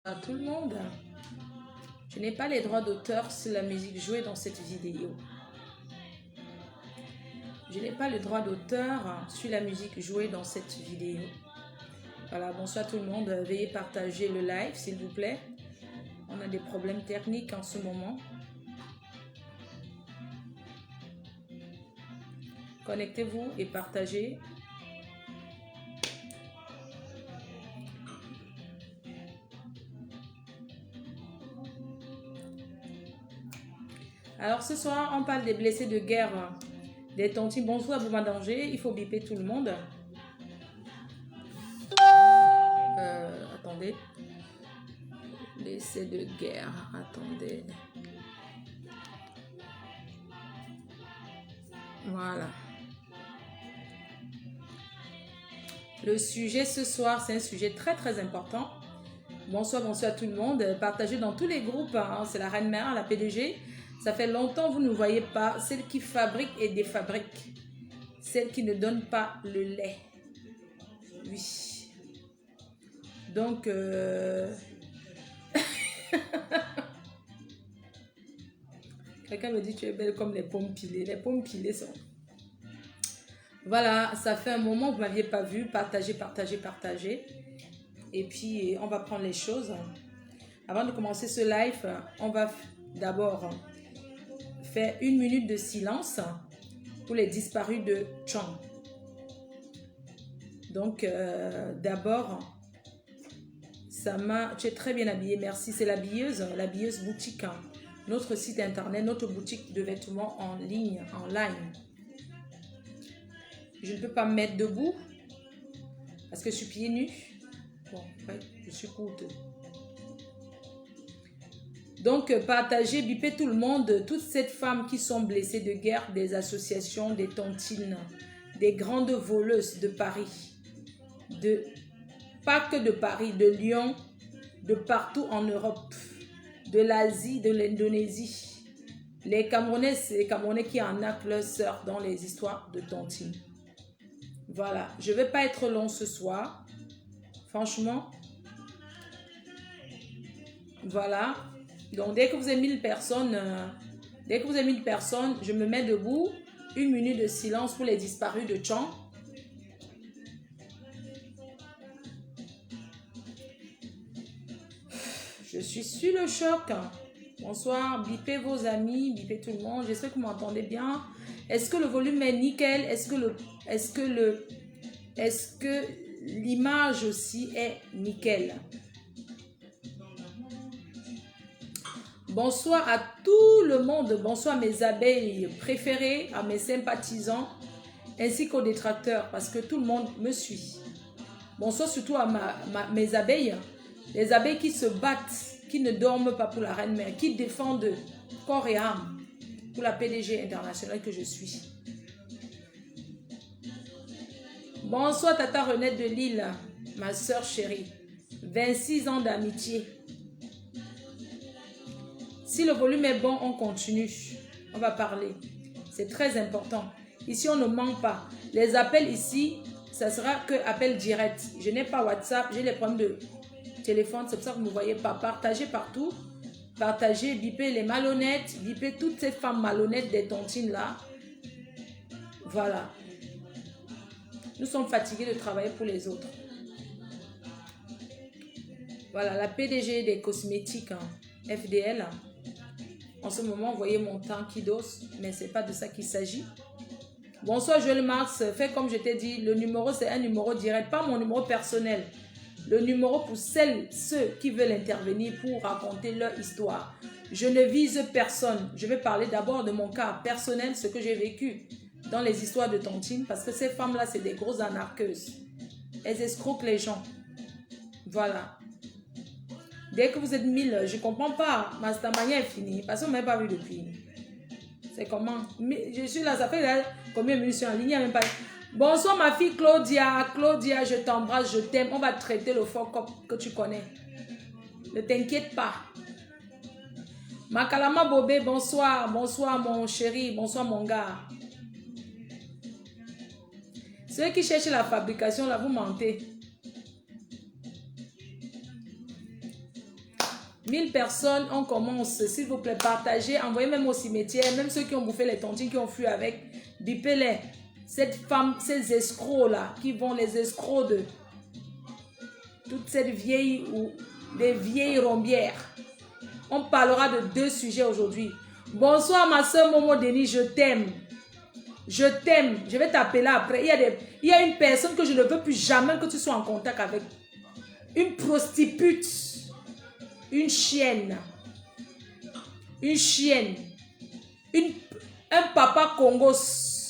À tout le monde. Je n'ai pas les droits d'auteur sur la musique jouée dans cette vidéo. Je n'ai pas le droit d'auteur sur la musique jouée dans cette vidéo. Voilà, bonsoir tout le monde. Veuillez partager le live, s'il vous plaît. On a des problèmes techniques en ce moment. Connectez-vous et partagez. Alors ce soir, on parle des blessés de guerre, des tontines. Bonsoir Bouma Danger, il faut biper tout le monde. Attendez. Blessés de guerre, attendez. Voilà. Le sujet ce soir, c'est un sujet très important. Bonsoir tout le monde. Partagez dans tous les groupes. Hein. C'est la Reine Mère, la PDG. Ça fait longtemps que vous ne voyez pas. Celle qui fabrique et défabrique. Celle qui ne donne pas le lait. Oui. Donc, quelqu'un me dit tu es belle comme les pommes pilées. Les pommes pilées sont... Voilà, ça fait un moment que vous ne m'aviez pas vu. Partagez. Et puis, on va prendre les choses. Avant de commencer ce live, on va d'abord faire 1 minute de silence pour les disparus de Chang. Donc, d'abord, Sama, tu es très bien habillée, merci. C'est l'habilleuse boutique, hein. Notre site internet, notre boutique de vêtements en ligne, en ligne. Je ne peux pas me mettre debout parce que je suis pieds nus. Bon, ouais, je suis courte. Donc, partagez, bipez tout le monde, toutes ces femmes qui sont blessées de guerre, des associations, des tontines, des grandes voleuses de Paris, pas que de Paris, de Lyon, de partout en Europe, de l'Asie, de l'Indonésie. Les Camerounais, c'est les Camerounais qui arnaquent leurs sœurs dans les histoires de tontines. Voilà, je ne vais pas être long ce soir, franchement. Voilà. Donc, dès que vous avez 1000 personnes, je me mets debout. 1 minute de silence pour les disparus de Chang. Je suis sur le choc. Bonsoir, bipez vos amis, bipez tout le monde. J'espère que vous m'entendez bien. Est-ce que le volume est nickel? Est-ce que l'image aussi est nickel? Bonsoir à tout le monde, bonsoir à mes abeilles préférées, à mes sympathisants, ainsi qu'aux détracteurs, parce que tout le monde me suit. Bonsoir surtout à mes abeilles, les abeilles qui se battent, qui ne dorment pas pour la Reine Mère, qui défendent corps et âme pour la PDG internationale que je suis. Bonsoir Tata Renette de Lille, ma soeur chérie, 26 ans d'amitié. Si le volume est bon, on continue. On va parler. C'est très important. Ici, on ne manque pas. Les appels ici, ça sera que appel direct. Je n'ai pas WhatsApp, j'ai les problèmes de téléphone. C'est pour ça que vous ne me voyez pas. Partagez partout. Partagez, bipez les malhonnêtes. Bipez toutes ces femmes malhonnêtes des tontines là. Voilà. Nous sommes fatigués de travailler pour les autres. Voilà, la PDG des cosmétiques, hein, FDL. En ce moment, vous voyez mon temps qui dose, mais ce n'est pas de ça qu'il s'agit. Bonsoir Joël Marx, fais comme je t'ai dit, le numéro c'est un numéro direct, pas mon numéro personnel. Le numéro pour ceux qui veulent intervenir pour raconter leur histoire. Je ne vise personne, je vais parler d'abord de mon cas personnel, ce que j'ai vécu dans les histoires de tontines, parce que ces femmes-là, c'est des grosses anarcheuses. Elles escroquent les gens. Voilà. Dès que vous êtes 1000, je ne comprends pas. Mastermania est fini. Parce qu'on ne m'a pas vu depuis. C'est comment? Je suis là, ça fait là, combien de minutes sur en ligne? Même pas... Bonsoir ma fille Claudia. Claudia, je t'embrasse, je t'aime. On va traiter le fuck up que tu connais. Ne t'inquiète pas. Makalama Bobé, bonsoir. Bonsoir mon chéri. Bonsoir mon gars. Ceux qui cherchent la fabrication, là, vous mentez. 1000 personnes, on commence. S'il vous plaît, partagez, envoyez même au cimetière, même ceux qui ont bouffé les tontines, qui ont fui avec, bipez-les. Cette femme, ces escrocs-là, qui vont les escrocs de toute cette vieille ou des vieilles rombières. On parlera de 2 sujets aujourd'hui. Bonsoir ma soeur Momo Denis, je t'aime. Je t'aime. Je vais t'appeler après. Il y a une personne que je ne veux plus jamais que tu sois en contact avec. Une prostitute. Une chienne. Une chienne. Un papa Congo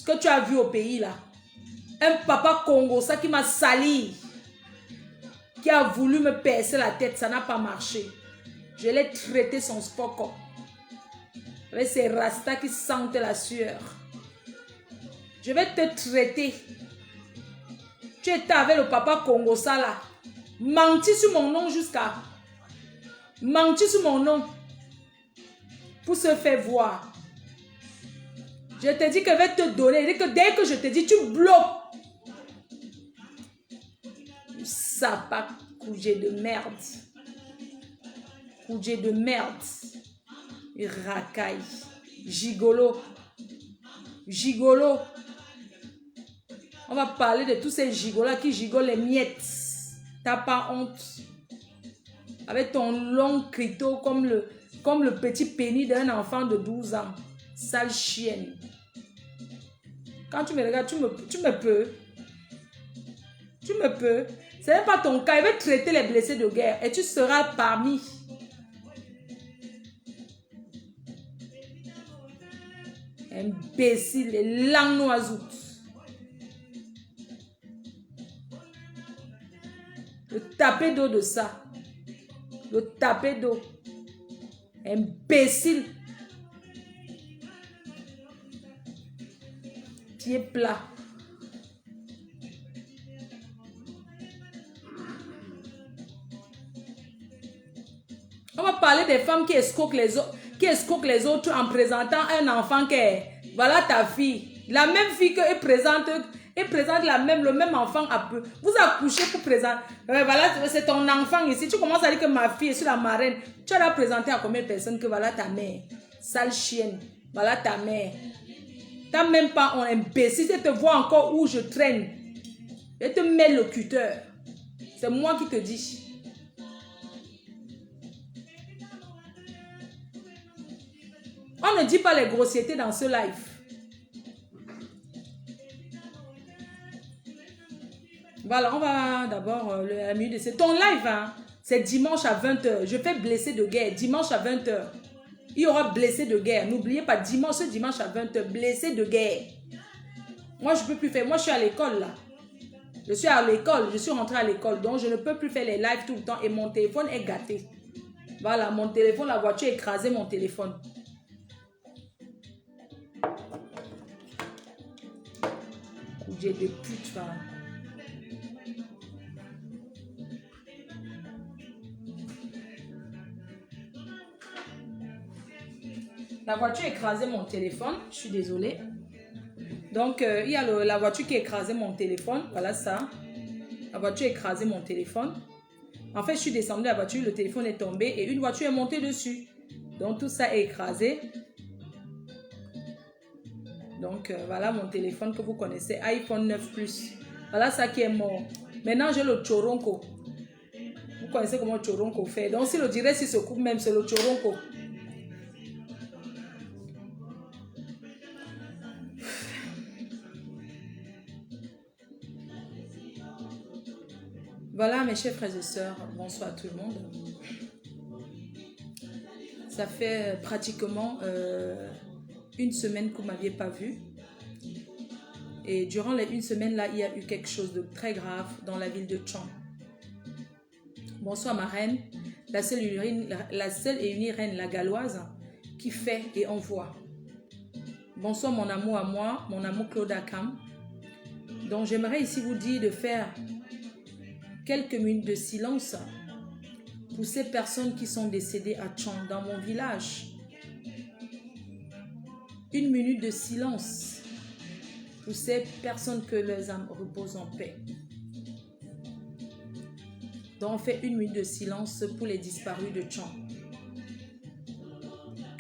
que tu as vu au pays là. Un papa Congo, ça qui m'a sali. Qui a voulu me percer la tête, ça n'a pas marché. Je l'ai traité son spoko. Avec ces rastas qui sentent la sueur. Je vais te traiter. Tu étais avec le papa Congo, ça là. Menti sur mon nom jusqu'à... Menti sur mon nom. Pour se faire voir. Je te dis que je vais te donner. Dès que je te dis, tu bloques. Sapa, couché de merde. Couché de merde. Racaille. Gigolo. Gigolo. On va parler de tous ces gigolos qui gigolent les miettes. T'as pas honte. Avec ton long criteau comme le petit pénis d'un enfant de 12 ans. Sale chienne. Quand tu me regardes, tu me peux. Tu me peux. Ce n'est pas ton cas. Il va traiter les blessés de guerre. Et tu seras parmi. Imbécile. Les langues noisoutes. Le taper d'eau de ça. Le taper d'eau. Imbécile. Pied plat. On va parler des femmes qui escroquent les autres en présentant un enfant qui est... Voilà ta fille. La même fille qu'elle présente le même enfant à peu. Vous accouchez pour présenter. Voilà, c'est ton enfant ici. Tu commences à dire que ma fille est sur la marraine. Tu vas la présenter à combien de personnes que voilà ta mère. Sale chienne. Voilà ta mère. T'as même pas un imbécile. Si tu te vois encore où je traîne. Je te mets le cutter. C'est moi qui te dis. On ne dit pas les grossièretés dans ce live. Voilà, on va d'abord la minute. C'est ton live, hein? C'est dimanche à 20h. Je fais blessé de guerre. Dimanche à 20h. Il y aura blessé de guerre. N'oubliez pas, dimanche à 20h. Blessé de guerre. Moi, je ne peux plus faire. Moi, je suis à l'école, là. Je suis à l'école. Je suis rentrée à l'école. Donc, je ne peux plus faire les lives tout le temps. Et mon téléphone est gâté. Voilà, mon téléphone, la voiture a écrasé mon téléphone. J'ai des putes, voilà. La voiture a écrasé mon téléphone. Je suis désolée. Donc, il y a la voiture qui a écrasé mon téléphone. Voilà ça. La voiture a écrasé mon téléphone. En fait, je suis descendue de la voiture. Le téléphone est tombé et une voiture est montée dessus. Donc, tout ça est écrasé. Donc, voilà mon téléphone que vous connaissez. iPhone 9 Plus. Voilà ça qui est mort. Maintenant, j'ai le Choronko. Vous connaissez comment le Choronko fait. Donc, si le direct se coupe même, c'est le Choronko. Voilà mes chers frères et sœurs, bonsoir à tout le monde. Ça fait pratiquement une semaine que vous ne m'aviez pas vu. Et durant les une semaine là, il y a eu quelque chose de très grave dans la ville de Chang. Bonsoir ma reine, la seule et unique reine, la galloise, qui fait et envoie. Bonsoir mon amour à moi, mon amour Claude Akam. Donc j'aimerais ici vous dire de faire quelques minutes de silence pour ces personnes qui sont décédées à Chang, dans mon village. Une minute de silence pour ces personnes que leurs âmes reposent en paix. Donc on fait une minute de silence pour les disparus de Chang.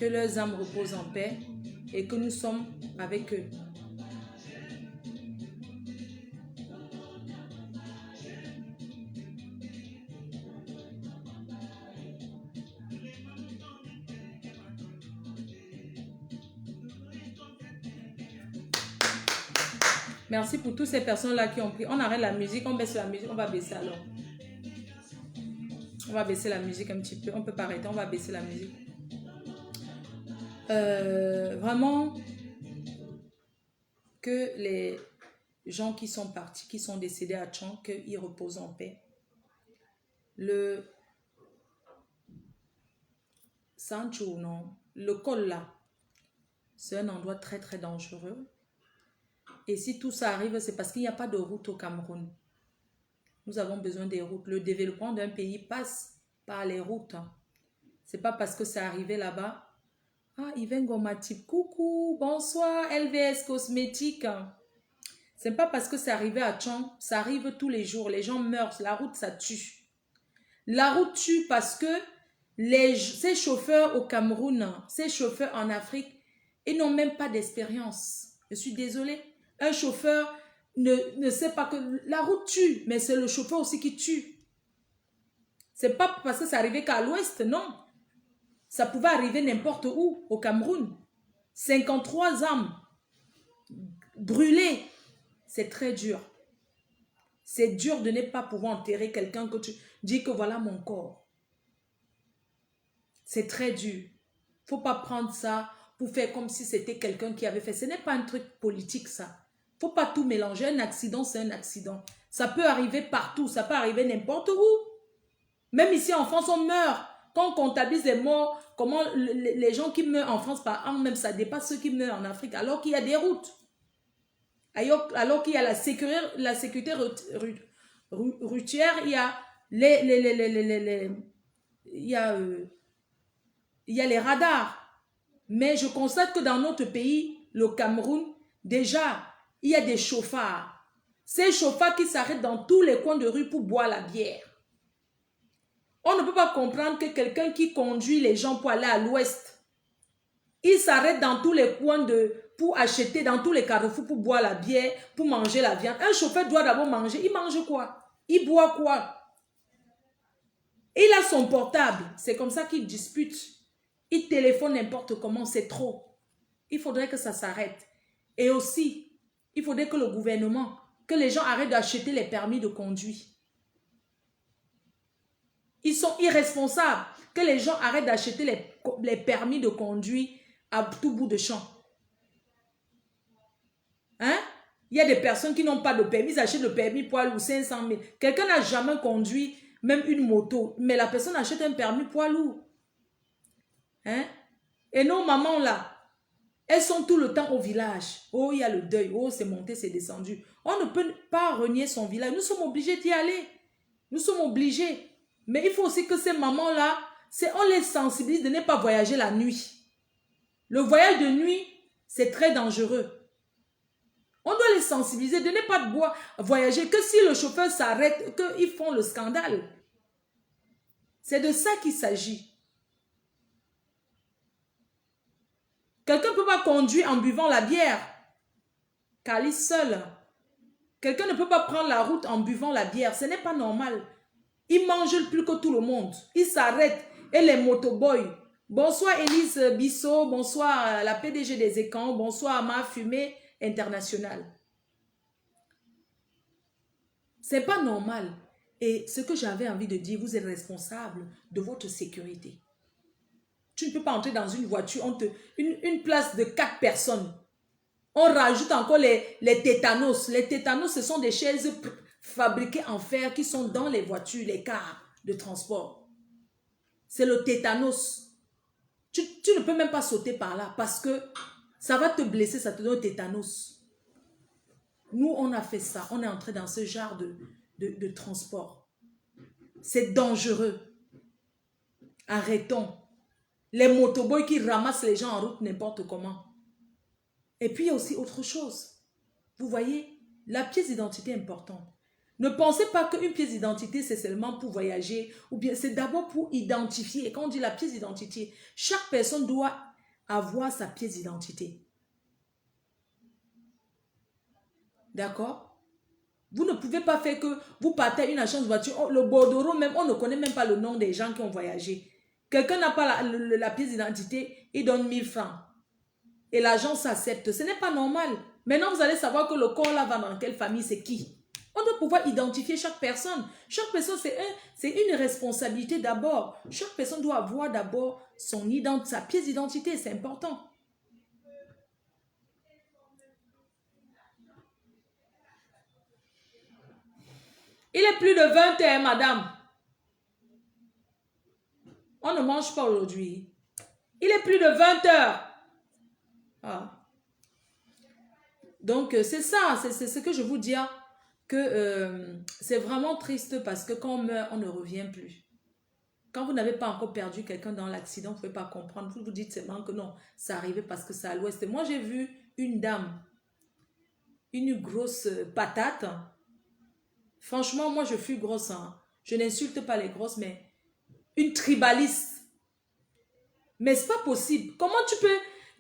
que leurs âmes reposent en paix et que nous sommes avec eux. Merci pour toutes ces personnes-là qui ont pris. On arrête la musique, on baisse la musique, on va baisser alors. On va baisser la musique un petit peu. On peut pas arrêter, on va baisser la musique. Vraiment, que les gens qui sont partis, qui sont décédés à Tchang, qu'ils reposent en paix. Le Sancho, non, le col là, c'est un endroit très très dangereux. Et si tout ça arrive, c'est parce qu'il n'y a pas de route au Cameroun. Nous avons besoin des routes. Le développement d'un pays passe par les routes. C'est pas parce que c'est arrivé là-bas. Ah, Yvain Gomatip, coucou, bonsoir, LVS Cosmétique. C'est pas parce que c'est arrivé à Tchang, ça arrive tous les jours. Les gens meurent, la route, ça tue. La route tue parce que ces chauffeurs au Cameroun, ces chauffeurs en Afrique, ils n'ont même pas d'expérience. Je suis désolée. Un chauffeur ne sait pas que la route tue, mais c'est le chauffeur aussi qui tue. C'est pas parce que c'est arrivé qu'à l'ouest, non. Ça pouvait arriver n'importe où, au Cameroun. 53 âmes brûlées. C'est très dur. C'est dur de ne pas pouvoir enterrer quelqu'un que tu dis que voilà mon corps. C'est très dur. Il ne faut pas prendre ça pour faire comme si c'était quelqu'un qui avait fait. Ce n'est pas un truc politique, ça. Il ne faut pas tout mélanger. Un accident, c'est un accident. Ça peut arriver partout. Ça peut arriver n'importe où. Même ici en France, on meurt. Quand on comptabilise les morts, comment les gens qui meurent en France par an, même ça dépasse ceux qui meurent en Afrique, alors qu'il y a des routes. Alors qu'il y a la sécurité routière, il y a il y a les radars. Mais je constate que dans notre pays, le Cameroun, déjà, il y a des chauffards. Ces chauffards qui s'arrêtent dans tous les coins de rue pour boire la bière. On ne peut pas comprendre que quelqu'un qui conduit les gens pour aller à l'ouest, il s'arrête dans tous les coins pour acheter, dans tous les carrefours pour boire la bière, pour manger la viande. Un chauffeur doit d'abord manger. Il mange quoi? Il boit quoi? Il a son portable. C'est comme ça qu'il dispute. Il téléphone n'importe comment. C'est trop. Il faudrait que ça s'arrête. Et aussi, il faudrait que le gouvernement, que les gens arrêtent d'acheter les permis de conduire. Ils sont irresponsables. Que les gens arrêtent d'acheter les permis de conduire à tout bout de champ. Hein? Il y a des personnes qui n'ont pas de permis. Ils achètent le permis poids lourd, 500 000. Quelqu'un n'a jamais conduit même une moto. Mais la personne achète un permis poids lourd. Hein? Et nos mamans là, elles sont tout le temps au village. Oh, il y a le deuil. Oh, c'est monté, c'est descendu. On ne peut pas renier son village. Nous sommes obligés d'y aller. Nous sommes obligés. Mais il faut aussi que ces mamans-là, on les sensibilise de ne pas voyager la nuit. Le voyage de nuit, c'est très dangereux. On doit les sensibiliser de ne pas voyager, que si le chauffeur s'arrête, qu'ils font le scandale. C'est de ça qu'il s'agit. Quelqu'un ne peut pas conduire en buvant la bière. Calice seul. Quelqu'un ne peut pas prendre la route en buvant la bière. Ce n'est pas normal. Il mange plus que tout le monde. Il s'arrête. Et les motoboys. Bonsoir Élise Bissot. Bonsoir la PDG des Écans. Bonsoir Ama Fumée International. C'est pas normal. Et ce que j'avais envie de dire, vous êtes responsable de votre sécurité. Tu ne peux pas entrer dans une voiture, une place de 4 personnes. On rajoute encore les tétanos. Les tétanos, ce sont des chaises fabriquées en fer qui sont dans les voitures, les cars de transport. C'est le tétanos. Tu ne peux même pas sauter par là parce que ça va te blesser, ça te donne le tétanos. Nous, on a fait ça. On est entré dans ce genre de transport. C'est dangereux. Arrêtons. Les motoboys qui ramassent les gens en route n'importe comment. Et puis, il y a aussi autre chose. Vous voyez, la pièce d'identité est importante. Ne pensez pas qu'une pièce d'identité, c'est seulement pour voyager, ou bien c'est d'abord pour identifier. Et quand on dit la pièce d'identité, chaque personne doit avoir sa pièce d'identité. D'accord? Vous ne pouvez pas faire que vous partez à une agence de voiture. Oh, le bordereau même, on ne connaît même pas le nom des gens qui ont voyagé. Quelqu'un n'a pas la pièce d'identité, il donne 1000 francs. Et l'agence accepte. Ce n'est pas normal. Maintenant, vous allez savoir que le corps là va dans quelle famille, c'est qui. On doit pouvoir identifier chaque personne. Chaque personne, c'est une responsabilité d'abord. Chaque personne doit avoir d'abord sa pièce d'identité. C'est important. Il est plus de 20 heures, madame. On ne mange pas aujourd'hui. Il est plus de 20 heures. Ah. Donc, c'est ça. C'est ce que je vous dis. Que c'est vraiment triste parce que quand on meurt, on ne revient plus. Quand vous n'avez pas encore perdu quelqu'un dans l'accident, vous ne pouvez pas comprendre. Vous vous dites seulement que non, ça arrivait parce que c'est à l'ouest. Moi, j'ai vu une dame, une grosse patate. Franchement, moi, je suis grosse. Hein. Je n'insulte pas les grosses, mais une tribaliste. Mais c'est pas possible. Comment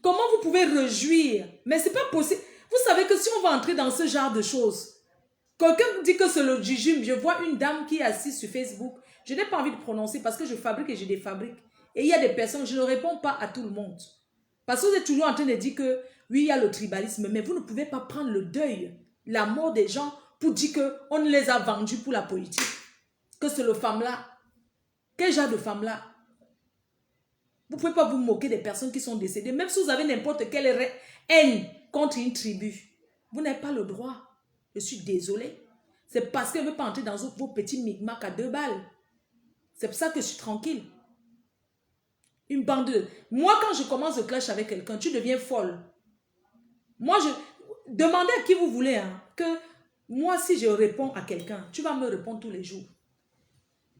vous pouvez réjouir? Mais c'est pas possible. Vous savez que si on va entrer dans ce genre de choses, quelqu'un dit que c'est le jujube. Je vois une dame qui est assise sur Facebook. Je n'ai pas envie de prononcer parce que je fabrique et je défabrique. Et il y a des personnes, je ne réponds pas à tout le monde. Parce que vous êtes toujours en train de dire que oui, il y a le tribalisme, mais vous ne pouvez pas prendre le deuil, la mort des gens pour dire qu'on les a vendus pour la politique. Que c'est le femme-là. Quel genre de femme-là? Vous ne pouvez pas vous moquer des personnes qui sont décédées. Même si vous avez n'importe quelle haine contre une tribu. Vous n'avez pas le droit. Je suis désolée. C'est parce qu'elle ne veut pas entrer dans vos petits micmacs à 2 balles. C'est pour ça que je suis tranquille. Une bande de... Moi, quand je commence le clash avec quelqu'un, tu deviens folle. Moi, demandez à qui vous voulez. Hein, que moi, si je réponds à quelqu'un, tu vas me répondre tous les jours.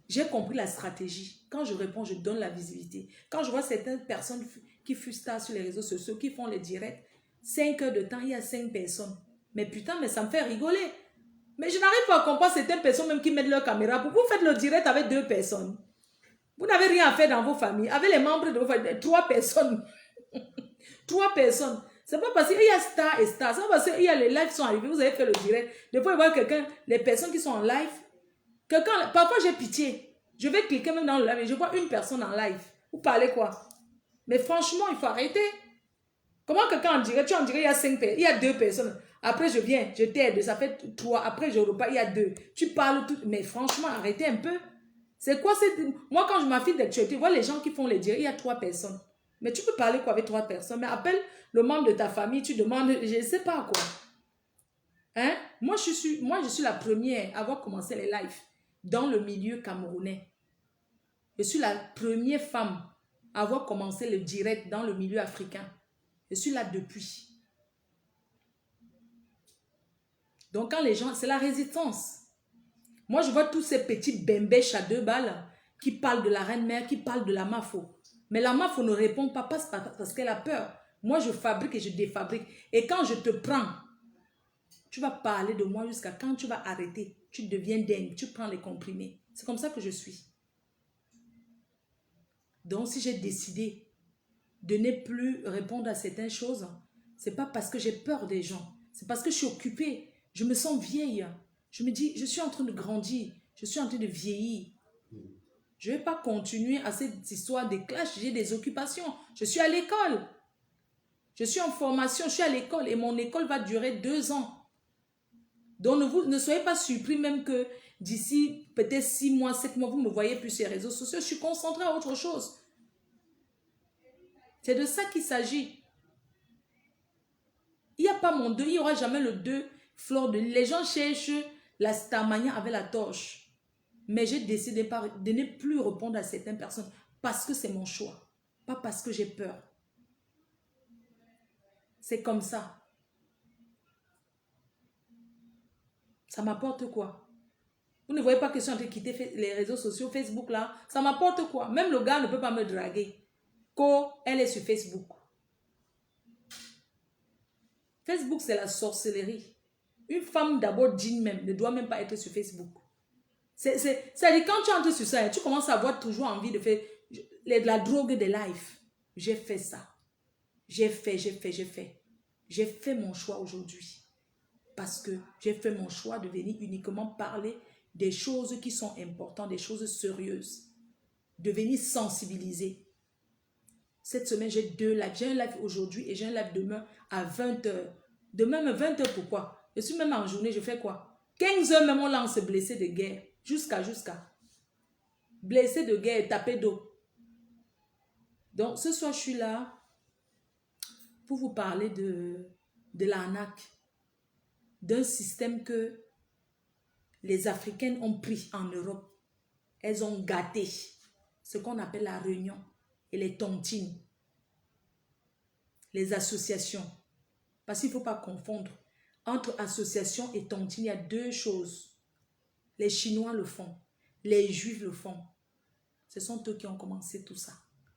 J'ai compris la stratégie. Quand je réponds, je donne la visibilité. Quand je vois certaines personnes qui fustent sur les réseaux sociaux, qui font les directs, 5 heures de temps, il y a 5 personnes. Mais putain, mais ça me fait rigoler. Mais je n'arrive pas à comprendre certaines personnes même qui mettent leur caméra. Pourquoi vous faites le direct avec 2 personnes? Vous n'avez rien à faire dans vos familles. Avec les membres de vos familles, 3 personnes. 3 personnes. C'est pas parce qu'il y a star et star. C'est pas parce qu'il y a les lives qui sont arrivés. Vous avez fait le direct. Des fois, il voit quelqu'un, les personnes qui sont en live. Parfois, j'ai pitié. Je vais cliquer même dans le live et je vois une personne en live. Vous parlez quoi? Mais franchement, il faut arrêter. Comment quelqu'un en dirait? Tu en dirais, il y a 5 personnes. Il y a 2 personnes. Après, je viens, je t'aide. Ça fait 3. Après, je repars, il y a 2. Tu parles tout. Mais franchement, arrêtez un peu. C'est quoi cette... Moi, quand je m'affile d'actualité, je vois les gens qui font les directs, il y a 3 personnes. Mais tu peux parler quoi avec 3 personnes? Mais appelle le membre de ta famille, tu demandes, je ne sais pas quoi. Hein? Moi, je suis la première à avoir commencé les lives dans le milieu camerounais. Je suis la première femme à avoir commencé le direct dans le milieu africain. Je suis là depuis. Donc, quand les gens... C'est la résistance. Moi, je vois tous ces petits bembèches à 2 balles qui parlent de la reine-mère, qui parlent de la MAFO. Mais la MAFO ne répond pas parce qu'elle a peur. Moi, je fabrique et je défabrique. Et quand je te prends, tu vas parler de moi jusqu'à quand tu vas arrêter. Tu deviens dingue, tu prends les comprimés. C'est comme ça que je suis. Donc, si j'ai décidé de ne plus répondre à certaines choses, c'est pas parce que j'ai peur des gens. C'est parce que je suis occupée. Je me sens vieille. Je me dis, je suis en train de grandir. Je suis en train de vieillir. Je ne vais pas continuer à cette histoire de clash. J'ai des occupations. Je suis à l'école. Je suis en formation. Je suis à l'école. Et mon école va durer 2 ans. Donc, ne soyez pas surpris même que d'ici peut-être 6 mois, 7 mois, vous me voyez plus sur les réseaux sociaux. Je suis concentrée à autre chose. C'est de ça qu'il s'agit. Il n'y a pas mon 2. Il n'y aura jamais le 2 fleur de lys. Les gens cherchent la Starmania avec la torche. Mais j'ai décidé de ne plus répondre à certaines personnes parce que c'est mon choix. Pas parce que j'ai peur. C'est comme ça. Ça m'apporte quoi? Vous ne voyez pas que je suis en train de quitter les réseaux sociaux, Facebook là? Ça m'apporte quoi? Même le gars ne peut pas me draguer. Elle est sur Facebook. Facebook, c'est la sorcellerie. Une femme d'abord digne même ne doit même pas être sur Facebook. C'est-à-dire quand tu entres sur ça, tu commences à avoir toujours envie de faire de la drogue des lives. J'ai fait ça. J'ai fait. J'ai fait mon choix aujourd'hui. Parce que j'ai fait mon choix de venir uniquement parler des choses qui sont importantes, des choses sérieuses. De venir sensibiliser. Cette semaine, j'ai 2 lives. J'ai un live aujourd'hui et j'ai un live demain à 20h. Demain, mais 20h, pourquoi? Je suis même en journée, je fais quoi? 15h même, on lance blessé de guerre. Jusqu'à. Blessé de guerre, tapé d'eau. Donc, ce soir, je suis là pour vous parler de l'arnaque. D'un système que les Africaines ont pris en Europe. Elles ont gâté ce qu'on appelle la réunion et les tontines. Les associations. Parce qu'il ne faut pas confondre. Entre association et tontine, il y a 2 choses. Les Chinois le font. Les Juifs le font. Ce sont eux qui ont commencé tout ça.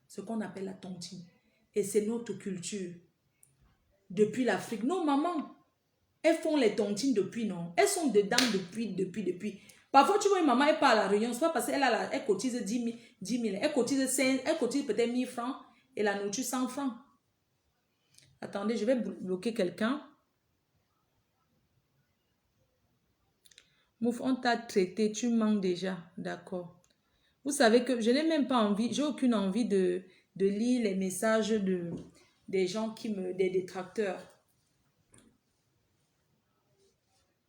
Ce qu'on appelle la tontine. Et c'est notre culture. Depuis l'Afrique. Nos mamans, elles font les tontines depuis, non? Elles sont dedans depuis. Parfois, tu vois une maman, elle part à la réunion. C'est pas parce qu'elle cotise 10 000. Elle cotise 5, elle cotise peut-être 1000 francs. Et la nourriture 100 francs. Attendez, je vais bloquer quelqu'un. Mouf, on t'a traité, tu manques déjà. D'accord. Vous savez que je n'ai même pas envie, j'ai aucune envie de lire les messages des gens des détracteurs.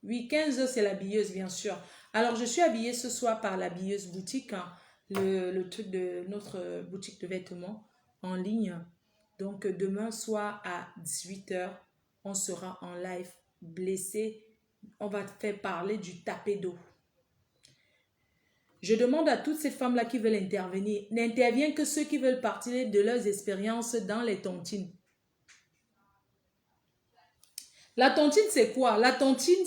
Oui, 15h, c'est l'habilleuse, bien sûr. Alors, je suis habillée ce soir par l'habilleuse boutique, hein, le truc de notre boutique de vêtements en ligne. Donc, demain soir à 18h, on sera en live blessé. On va faire parler du tapé d'eau. Je demande à toutes ces femmes-là qui veulent intervenir, n'interviennent que ceux qui veulent partir de leurs expériences dans les tontines. La tontine, c'est quoi? La tontine,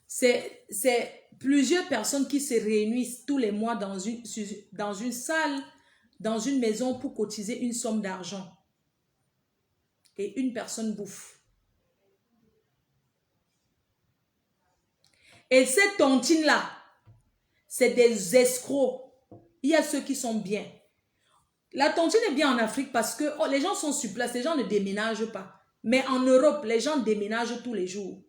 c'est plusieurs personnes qui se réunissent tous les mois dans une salle, dans une maison pour cotiser une somme d'argent. Et une personne bouffe. Et cette tontine-là, c'est des escrocs. Il y a ceux qui sont bien. La tontine est bien en Afrique parce que les gens sont sur place, les gens ne déménagent pas. Mais en Europe, les gens déménagent tous les jours.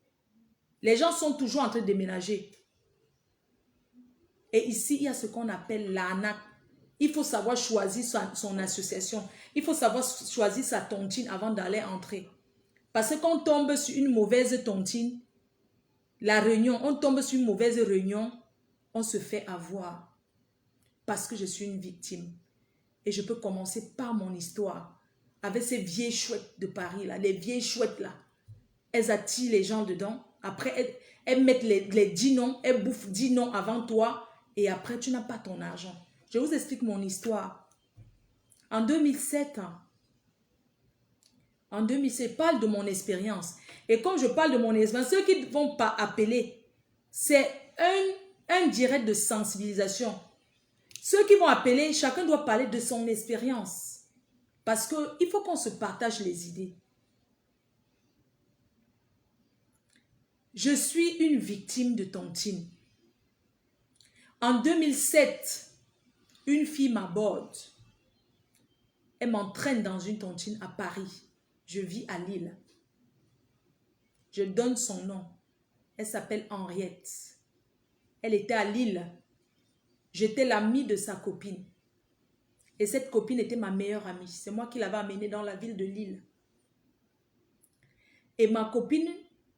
Les gens sont toujours en train de déménager. Et ici, il y a ce qu'on appelle l'arnaque. Il faut savoir choisir son association. Il faut savoir choisir sa tontine avant d'aller entrer. Parce que quand on tombe sur une mauvaise tontine, la réunion, on tombe sur une mauvaise réunion, on se fait avoir. Parce que je suis une victime. Et je peux commencer par mon histoire. Avec ces vieilles chouettes de Paris, là, les vieilles chouettes, là. Elles attirent les gens dedans. Après, elles mettent les 10 noms, elles bouffent 10 noms avant toi. Et après, tu n'as pas ton argent. Je vous explique mon histoire. En 2007, je parle de mon expérience. Et quand je parle de mon expérience, ceux qui ne vont pas appeler, c'est un direct de sensibilisation. Ceux qui vont appeler, chacun doit parler de son expérience. Parce qu'il faut qu'on se partage les idées. Je suis une victime de tontine. En 2007, une fille m'aborde. Elle m'entraîne dans une tontine à Paris. Je vis à Lille. Je donne son nom. Elle s'appelle Henriette. Elle était à Lille. J'étais l'amie de sa copine. Et cette copine était ma meilleure amie. C'est moi qui l'avais amenée dans la ville de Lille. Et ma copine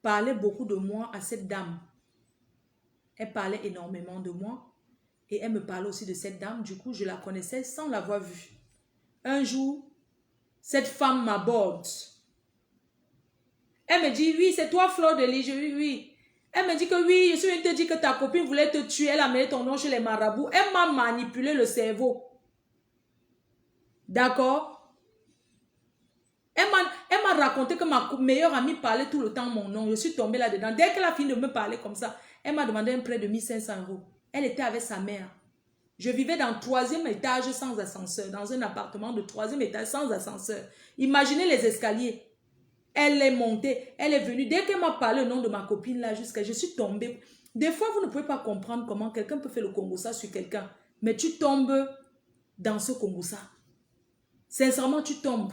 parlait beaucoup de moi à cette dame. Elle parlait énormément de moi. Et elle me parlait aussi de cette dame. Du coup, je la connaissais sans l'avoir vue. Un jour, cette femme m'aborde. Elle me dit, oui, c'est toi Fleur de Lille. Je dis, oui. Elle me dit que oui, je suis venue te dire que ta copine voulait te tuer. Elle a mis ton nom chez les marabouts. Elle m'a manipulé le cerveau. D'accord? Elle m'a raconté que ma meilleure amie parlait tout le temps mon nom. Je suis tombée là-dedans. Dès qu'elle a fini de me parler comme ça, elle m'a demandé un prêt de 1500 €. Elle était avec sa mère. Je vivais dans le 3e étage sans ascenseur. Dans un appartement de 3e étage sans ascenseur. Imaginez les escaliers. Elle est montée. Elle est venue. Dès qu'elle m'a parlé le nom de ma copine là, jusqu'à je suis tombée. Des fois, vous ne pouvez pas comprendre comment quelqu'un peut faire le Congossa sur quelqu'un. Mais tu tombes dans ce Congossa. Sincèrement, tu tombes.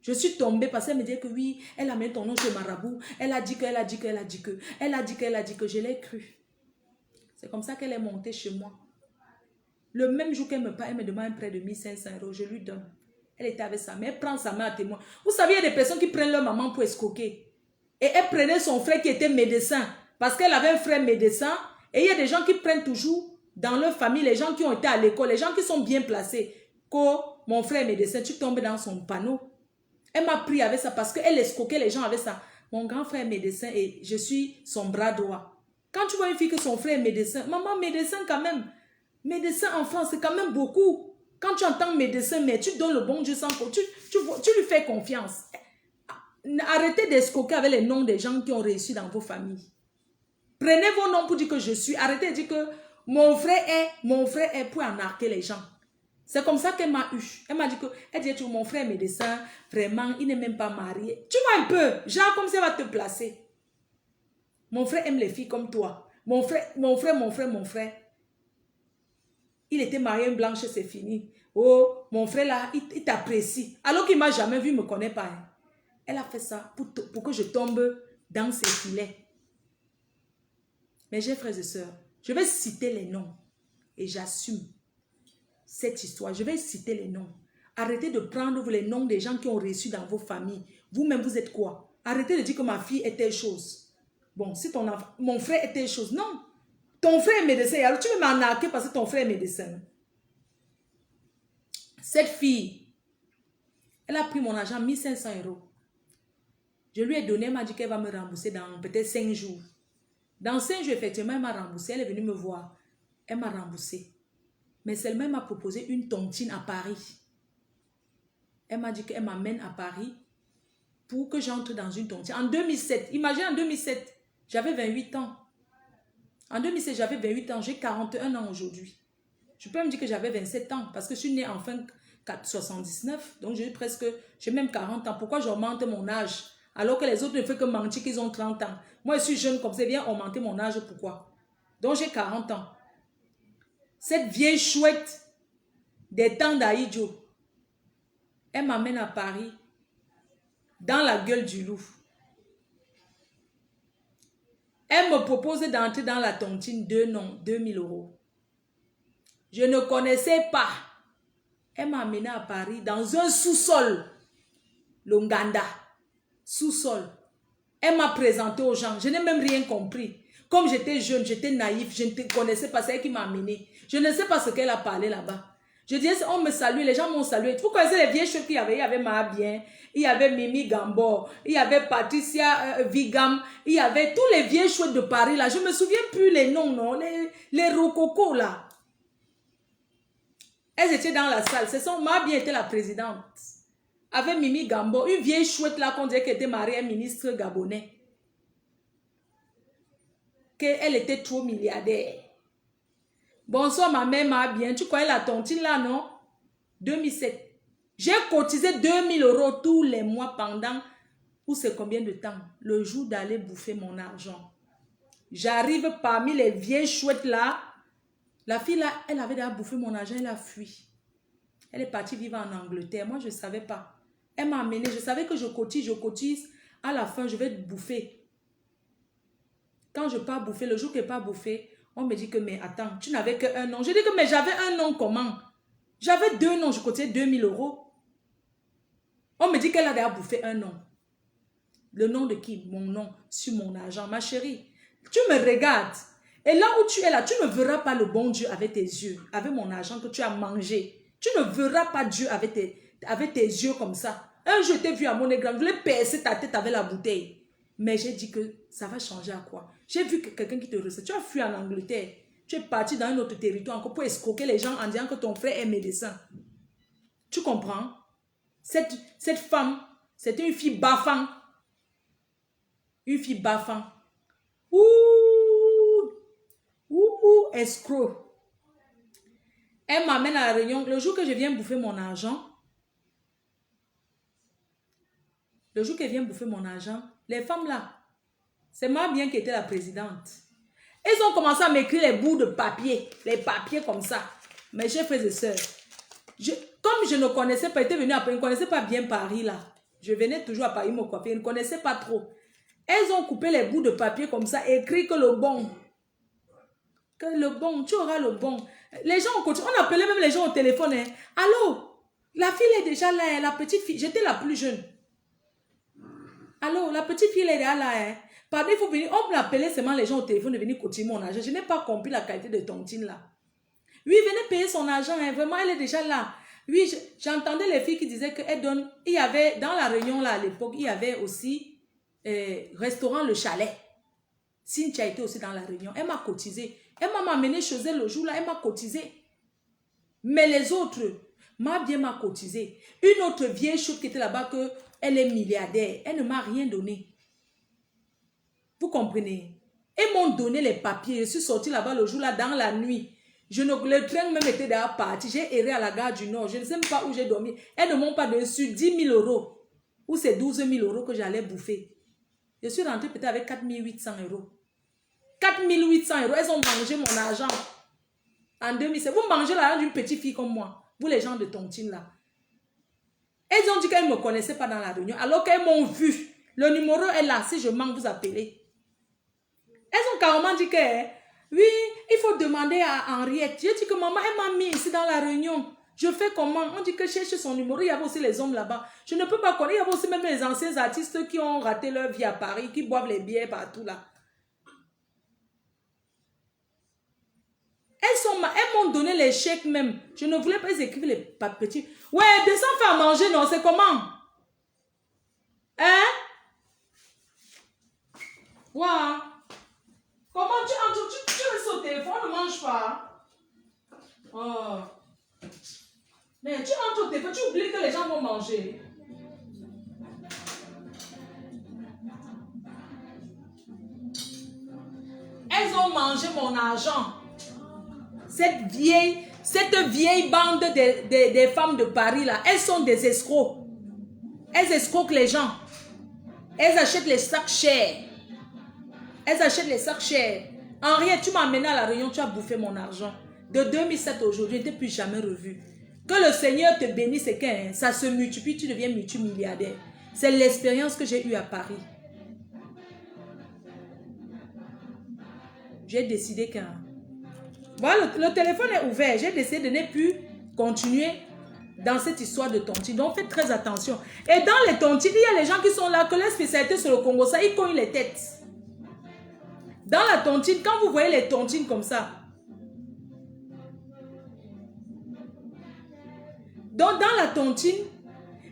Je suis tombée parce qu'elle me dit que oui, elle a mis ton nom chez Marabout. Elle a dit que, elle a dit que, elle a dit que, elle a dit que, elle a dit que, je l'ai cru. C'est comme ça qu'elle est montée chez moi. Le même jour qu'elle me parle, elle me demande un prêt de 1500 €. Je lui donne. Elle était avec sa mère, elle prend sa mère à témoin. Vous savez, il y a des personnes qui prennent leur maman pour escroquer. Et elle prenait son frère qui était médecin. Parce qu'elle avait un frère médecin. Et il y a des gens qui prennent toujours dans leur famille, les gens qui ont été à l'école, les gens qui sont bien placés. Quand mon frère est médecin, tu tombes dans son panneau. Elle m'a pris avec ça parce qu'elle escroquait les gens avec ça. Mon grand frère est médecin et je suis son bras droit. Quand tu vois une fille que son frère est médecin, maman, médecin quand même. Médecin en France, c'est quand même beaucoup. Quand tu entends médecin, mais tu donnes le bon Dieu sans tu lui fais confiance. Arrêtez d'escroquer avec les noms des gens qui ont réussi dans vos familles. Prenez vos noms pour dire que je suis. Arrêtez de dire que mon frère est pour arnaquer les gens. C'est comme ça qu'elle m'a eu. Elle m'a dit que mon frère est médecin, vraiment, il n'est même pas marié. Tu vois un peu, genre comme ça va te placer. Mon frère aime les filles comme toi. Mon frère. Il était marié à une blanche, c'est fini. Oh, mon frère là, il t'apprécie. Alors qu'il ne m'a jamais vu, il ne me connaît pas. Hein. Elle a fait ça pour que je tombe dans ses filets. Mes chers frères et sœurs, je vais citer les noms. Et j'assume cette histoire. Je vais citer les noms. Arrêtez de prendre les noms des gens qui ont reçu dans vos familles. Vous-même, vous êtes quoi? Arrêtez de dire que ma fille est telle chose. Bon, si mon frère est telle chose. Non. Ton frère est médecin. Alors tu veux m'arnaquer parce que ton frère est médecin. Cette fille, elle a pris mon argent, 1500 €. Je lui ai donné, elle m'a dit qu'elle va me rembourser dans peut-être 5 jours. Dans 5 jours, effectivement, elle m'a remboursé. Elle est venue me voir. Elle m'a remboursé. Mais seulement, elle m'a proposé une tontine à Paris. Elle m'a dit qu'elle m'amène à Paris pour que j'entre dans une tontine. En 2007, imaginez en 2007, j'avais 28 ans. En 2007, j'avais 28 ans. J'ai 41 ans aujourd'hui. Je peux me dire que j'avais 27 ans parce que je suis née en fin 79. Donc, j'ai même 40 ans. Pourquoi j'augmente mon âge? Alors que les autres ne font que mentir qu'ils ont 30 ans. Moi, je suis jeune comme ça. Viens augmenter mon âge. Pourquoi? Donc, j'ai 40 ans. Cette vieille chouette des temps d'Aïdjo, elle m'amène à Paris dans la gueule du loup. Elle me propose d'entrer dans la tontine 2000 €. Je ne connaissais pas. Elle m'a amené à Paris dans un sous-sol. L'Onganda. Sous-sol. Elle m'a présenté aux gens. Je n'ai même rien compris. Comme j'étais jeune, j'étais naïf, je ne connaissais pas, c'est elle qui m'a amené. Je ne sais pas ce qu'elle a parlé là-bas. Je disais, on me salue, les gens m'ont salué. Vous connaissez les vieilles choses qu'il y avait? Il y avait Maa Bien, il y avait Mimi Gambo, il y avait Patricia Vigam, il y avait tous les vieilles chouettes de Paris là. Je ne me souviens plus les noms, non? Les rococos là. Elles étaient dans la salle. Maa Bien était la présidente. Avec Mimi Gambo, une vieille chouette là qu'on disait qu'elle était mariée à un ministre gabonais. Qu'elle était trop milliardaire. Bonsoir ma mère Maa Bien. Tu connais la tontine là, non? 2007. J'ai cotisé 2000 € tous les mois pendant, ou c'est combien de temps? Le jour d'aller bouffer mon argent. J'arrive parmi les vieilles chouettes là. La fille là, elle avait déjà bouffé mon argent, elle a fui. Elle est partie vivre en Angleterre. Moi, je ne savais pas. Elle m'a amené. Je savais que je cotise. À la fin, je vais bouffer. Quand je pars bouffer, le jour que je pars bouffer, on me dit que, mais attends, tu n'avais qu'un nom. Je dis que, mais j'avais un nom comment? J'avais 2 noms, je cotisais 2000 €. On me dit qu'elle a déjà bouffé un nom. Le nom de qui? Mon nom, sur mon argent. Ma chérie, tu me regardes. Et là où tu es là, tu ne verras pas le bon Dieu avec tes yeux, avec mon argent que tu as mangé. Tu ne verras pas Dieu avec tes yeux comme ça. Un jour, je t'ai vu à Monégram, je voulais percer ta tête avec la bouteille. Mais j'ai dit que ça va changer à quoi? J'ai vu quelqu'un qui te reçoit. Tu as fui en Angleterre. Tu es parti dans un autre territoire encore pour escroquer les gens en disant que ton frère est médecin. Tu comprends? Cette femme, c'était une fille baffant. Une fille baffant. Escroc. Elle m'amène à la réunion. Le jour que je viens bouffer mon argent, les femmes là, c'est Maa Bien qui était la présidente. Elles ont commencé à m'écrire les bouts de papier, les papiers comme ça. Mes chers frères et sœurs, comme je ne connaissais pas, j'étais venue après, je ne connaissais pas bien Paris là. Je venais toujours à Paris me coiffer. Ils ne connaissaient pas trop. Elles ont coupé les bouts de papier comme ça, écrit que le bon. Que le bon, tu auras le bon. Les gens, on appelait même les gens au téléphone. Hein. Allô, la fille est déjà là, hein, la petite fille. J'étais la plus jeune. Allô, la petite fille est déjà là. Hein. Pardon, il faut venir. On m'appelait seulement les gens au téléphone de venir cotiser mon argent. Je n'ai pas compris la qualité de tontine là. Oui, venez payer son argent. Hein. Vraiment, elle est déjà là. Oui, j'entendais les filles qui disaient qu'elles donnent. Il y avait, dans la réunion là à l'époque, il y avait aussi restaurant Le Chalet. Cynthia était aussi dans la réunion. Elle m'a cotisé. Elle m'a amené chez elle le jour là. Elle m'a cotisé. Mais les autres, ma bien m'a cotisé. Une autre vieille chute qui était là-bas, elle est milliardaire. Elle ne m'a rien donné. Vous comprenez? Ils m'ont donné les papiers. Je suis sortie là-bas le jour là dans la nuit. Le train même était déjà parti. J'ai erré à la gare du Nord. Je ne sais même pas où j'ai dormi. Elles ne m'ont pas donné sur 10 000 euros. Ou c'est 12 000 euros que j'allais bouffer. Je suis rentrée peut-être avec 4 800 euros. 4 800 euros. Elles ont mangé mon argent. En 2007. Vous mangez l'argent d'une petite fille comme moi. Vous les gens de Tontine là. Elles ont dit qu'elles ne me connaissaient pas dans la réunion. Alors qu'elles m'ont vu. Le numéro est là. Si je manque, vous appelez. Elles ont carrément dit que, oui, il faut demander à Henriette. J'ai dit que maman, elle m'a mis ici dans la réunion. Je fais comment? On dit que cherche son numéro. Il y avait aussi les hommes là-bas. Je ne peux pas connaître. Il y avait aussi même les anciens artistes qui ont raté leur vie à Paris, qui boivent les bières partout là. Elles m'ont donné les chèques même. Je ne voulais pas écrire les petits. Ouais, descends faire manger, non? C'est comment? Hein? Ouais. Comment tu entres? Tu restes au téléphone, ne mange pas. Oh. Mais tu entres au téléphone, tu oublies que les gens vont manger. Elles ont mangé mon argent. Cette vieille bande des femmes de Paris là, elles sont des escrocs. Elles escroquent les gens. Elles achètent les sacs chers. Elles achètent les sacs chers. Henriette, tu m'as amené à la réunion, tu as bouffé mon argent. De 2007 aujourd'hui, je ne t'ai plus jamais revu. Que le Seigneur te bénisse et que ça se multiplie, tu deviens multimilliardaire. C'est l'expérience que j'ai eue à Paris. J'ai décidé que... Voilà, le téléphone est ouvert. J'ai décidé de ne plus continuer dans cette histoire de tontine. Donc, faites très attention. Et dans les tontines, il y a les gens qui sont là, que les spécialités sur le Congo, ça, ils cognent les têtes. Dans la tontine, quand vous voyez les tontines comme ça, donc dans la tontine,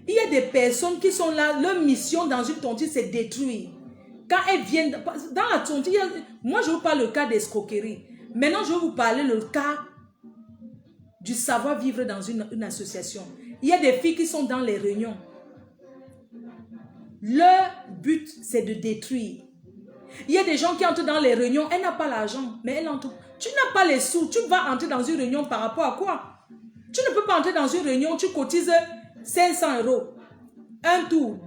il y a des personnes qui sont là, leur mission dans une tontine, c'est détruire. Quand elles viennent, dans la tontine, moi je vous parle le cas d'escroquerie. Maintenant, je vais vous parler le cas du savoir-vivre dans une association. Il y a des filles qui sont dans les réunions. Leur but, c'est de détruire. Il y a des gens qui entrent dans les réunions, elle n'a pas l'argent, mais elle entre. Tu n'as pas les sous, tu vas entrer dans une réunion par rapport à quoi? Tu ne peux pas entrer dans une réunion, tu cotises 500 euros. Un tour,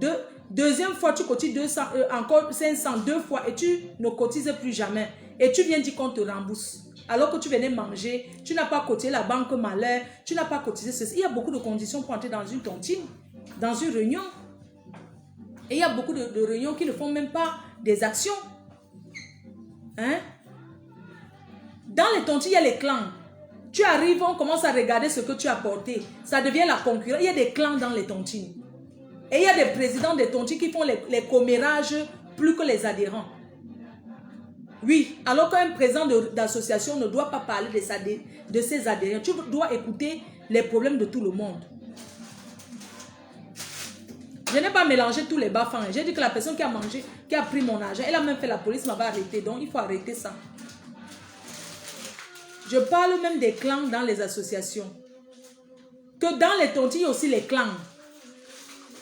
deuxième fois, tu cotises 200, encore 500, deux fois, et tu ne cotises plus jamais. Et tu viens dire qu'on te rembourse. Alors que tu venais manger, tu n'as pas cotisé la banque malheur, tu n'as pas cotisé ceci. Il y a beaucoup de conditions pour entrer dans une tontine, dans une réunion. Et il y a beaucoup de réunions qui ne font même pas des actions. Hein? Dans les tontines, il y a les clans. Tu arrives, on commence à regarder ce que tu as porté. Ça devient la concurrence. Il y a des clans dans les tontines. Et il y a des présidents des tontines qui font les commérages plus que les adhérents. Oui, alors qu'un président d'association ne doit pas parler de ses adhérents. Tu dois écouter les problèmes de tout le monde. Je n'ai pas mélangé tous les bas-fonds. J'ai dit que la personne qui a mangé, qui a pris mon argent, elle a même fait la police, m'avait arrêté. Donc, il faut arrêter ça. Je parle même des clans dans les associations. Que dans les tontines, il y a aussi les clans.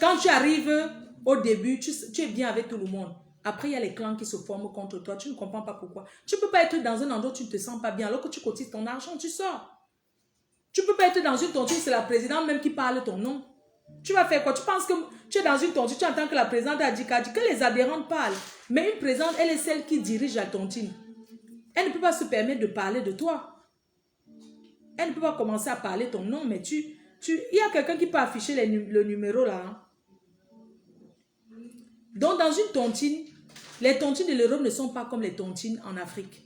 Quand tu arrives au début, tu es bien avec tout le monde. Après, il y a les clans qui se forment contre toi. Tu ne comprends pas pourquoi. Tu ne peux pas être dans un endroit où tu ne te sens pas bien. Alors que tu cotises ton argent, tu sors. Tu ne peux pas être dans une tontine, c'est la présidente même qui parle ton nom. Tu vas faire quoi? Tu penses que tu es dans une tontine, tu entends que la présidente a dit que les adhérents parlent. Mais une présidente, elle est celle qui dirige la tontine. Elle ne peut pas se permettre de parler de toi. Elle ne peut pas commencer à parler ton nom, mais il y a quelqu'un qui peut afficher le numéro là. Hein? Donc, dans une tontine, les tontines de l'Europe ne sont pas comme les tontines en Afrique.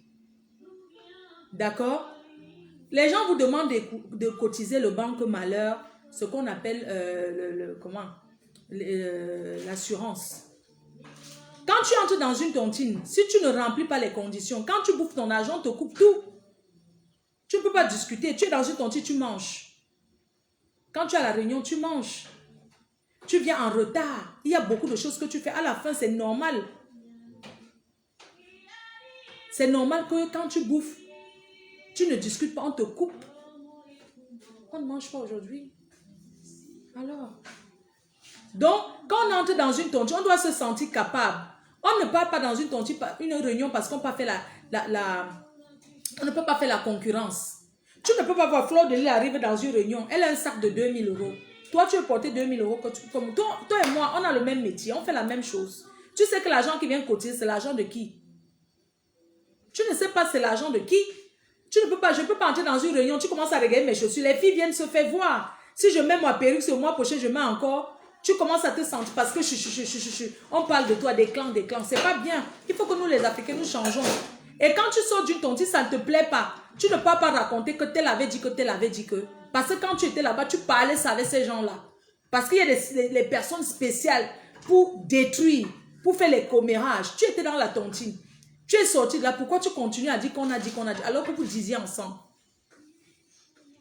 D'accord? Les gens vous demandent de cotiser le banque malheur, ce qu'on appelle l'assurance. Quand tu entres dans une tontine, si tu ne remplis pas les conditions, quand tu bouffes ton argent, on te coupe tout. Tu ne peux pas discuter. Tu es dans une tontine, tu manges. Quand tu es à la réunion, tu manges. Tu viens en retard. Il y a beaucoup de choses que tu fais. À la fin, c'est normal. C'est normal que quand tu bouffes, tu ne discutes pas, on te coupe. On ne mange pas aujourd'hui. Alors. Donc, quand on entre dans une tontine, on doit se sentir capable. On ne part pas dans une tontine, une réunion parce qu'on ne peut pas faire on ne peut pas faire la concurrence. Tu ne peux pas voir Fleur de Lys arriver dans une réunion. Elle a un sac de 2000 €. Toi, tu veux porter 2000 €. Comme toi et moi, on a le même métier. On fait la même chose. Tu sais que l'argent qui vient cotiser, c'est l'argent de qui? Tu ne sais pas c'est l'argent de qui? Tu ne peux pas, je ne peux pas entrer dans une réunion. Tu commences à regarder mes chaussures. Les filles viennent se faire voir. Si je mets ma perruque, c'est au mois prochain, je mets encore. Tu commences à te sentir parce que on parle de toi, des clans. C'est pas bien. Il faut que nous, les Africains, nous changeons. Et quand tu sors d'une tontine, ça ne te plaît pas. Tu ne peux pas raconter que tel avait dit que tel avait dit que. Parce que quand tu étais là-bas, tu parlais ça avec ces gens-là. Parce qu'il y a des personnes spéciales pour détruire, pour faire les commérages. Tu étais dans la tontine. Tu es sorti de là. Pourquoi tu continues à dire qu'on a dit, alors que vous disiez ensemble?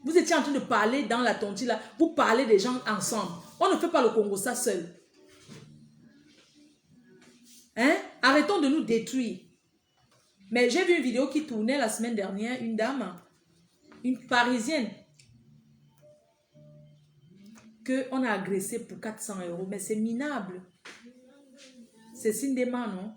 Vous étiez en train de parler dans la tontine là. Vous parlez des gens ensemble. On ne fait pas le Congo ça seul. Hein? Arrêtons de nous détruire. Mais j'ai vu une vidéo qui tournait la semaine dernière. Une dame, une Parisienne, qu'on a agressée pour 400 €. Mais c'est minable. C'est Sindema, non?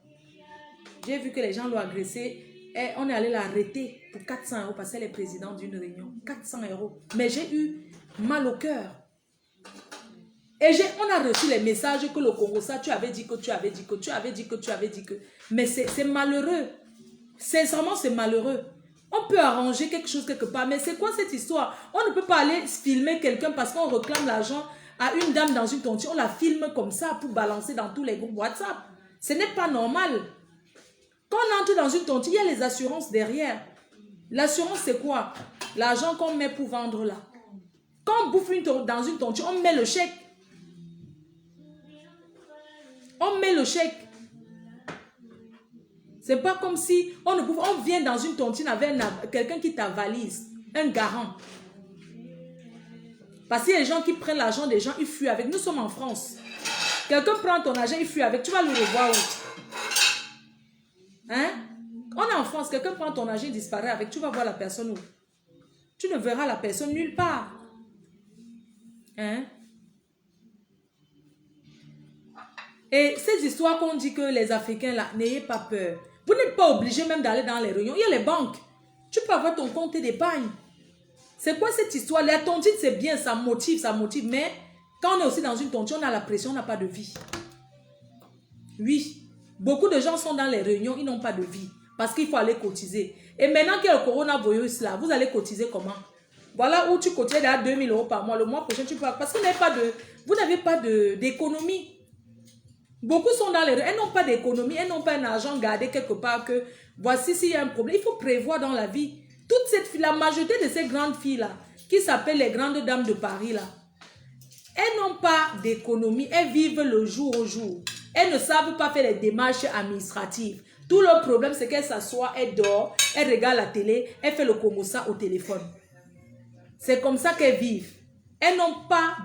J'ai vu que les gens l'ont agressée. Et on est allé l'arrêter pour 400 € parce qu'elle est présidente d'une réunion. 400 €. Mais j'ai eu mal au cœur. Et on a reçu les messages que le Congo, ça, tu avais dit que tu avais dit que tu avais dit que tu avais dit que. Mais c'est malheureux. Sincèrement, c'est malheureux. On peut arranger quelque chose quelque part. Mais c'est quoi cette histoire? On ne peut pas aller filmer quelqu'un parce qu'on réclame l'argent à une dame dans une tontine. On la filme comme ça pour balancer dans tous les groupes WhatsApp. Ce n'est pas normal. Quand on entre dans une tontine, il y a les assurances derrière. L'assurance, c'est quoi? L'argent qu'on met pour vendre là. Quand on bouffe dans une tontine, on met le chèque. On met le chèque. C'est pas comme si on vient dans une tontine avec quelqu'un qui t'avalise, un garant. Parce qu'il y a des gens qui prennent l'argent des gens, ils fuient avec. Nous sommes en France. Quelqu'un prend ton argent, il fuit avec. Tu vas le revoir où? Hein? On est en France, quelqu'un prend ton argent, il disparaît avec. Tu vas voir la personne où? Tu ne verras la personne nulle part. Hein? Et ces histoires qu'on dit que les Africains là, n'ayez pas peur. Vous n'êtes pas obligé même d'aller dans les réunions. Il y a les banques. Tu peux avoir ton compte d'épargne. C'est quoi cette histoire? La tontine, c'est bien, ça motive. Mais quand on est aussi dans une tontine, on a la pression, on n'a pas de vie. Oui, beaucoup de gens sont dans les réunions, ils n'ont pas de vie. Parce qu'il faut aller cotiser. Et maintenant qu'il y a le coronavirus là, vous allez cotiser comment? Voilà où tu cotises à 2000 € par mois. Le mois prochain, tu peux... Parce que vous n'avez pas d'économie. Beaucoup sont dans les... Elles n'ont pas d'économie, elles n'ont pas un argent gardé quelque part que... Voici s'il y a un problème. Il faut prévoir dans la vie. La majorité de ces grandes filles-là, qui s'appellent les grandes dames de Paris, là, elles n'ont pas d'économie. Elles vivent le jour au jour. Elles ne savent pas faire les démarches administratives. Tout leur problème, c'est qu'elles s'assoient, elles dorment, elles regardent la télé, elles font le Congo ça au téléphone. C'est comme ça qu'elles vivent. Elles n'ont pas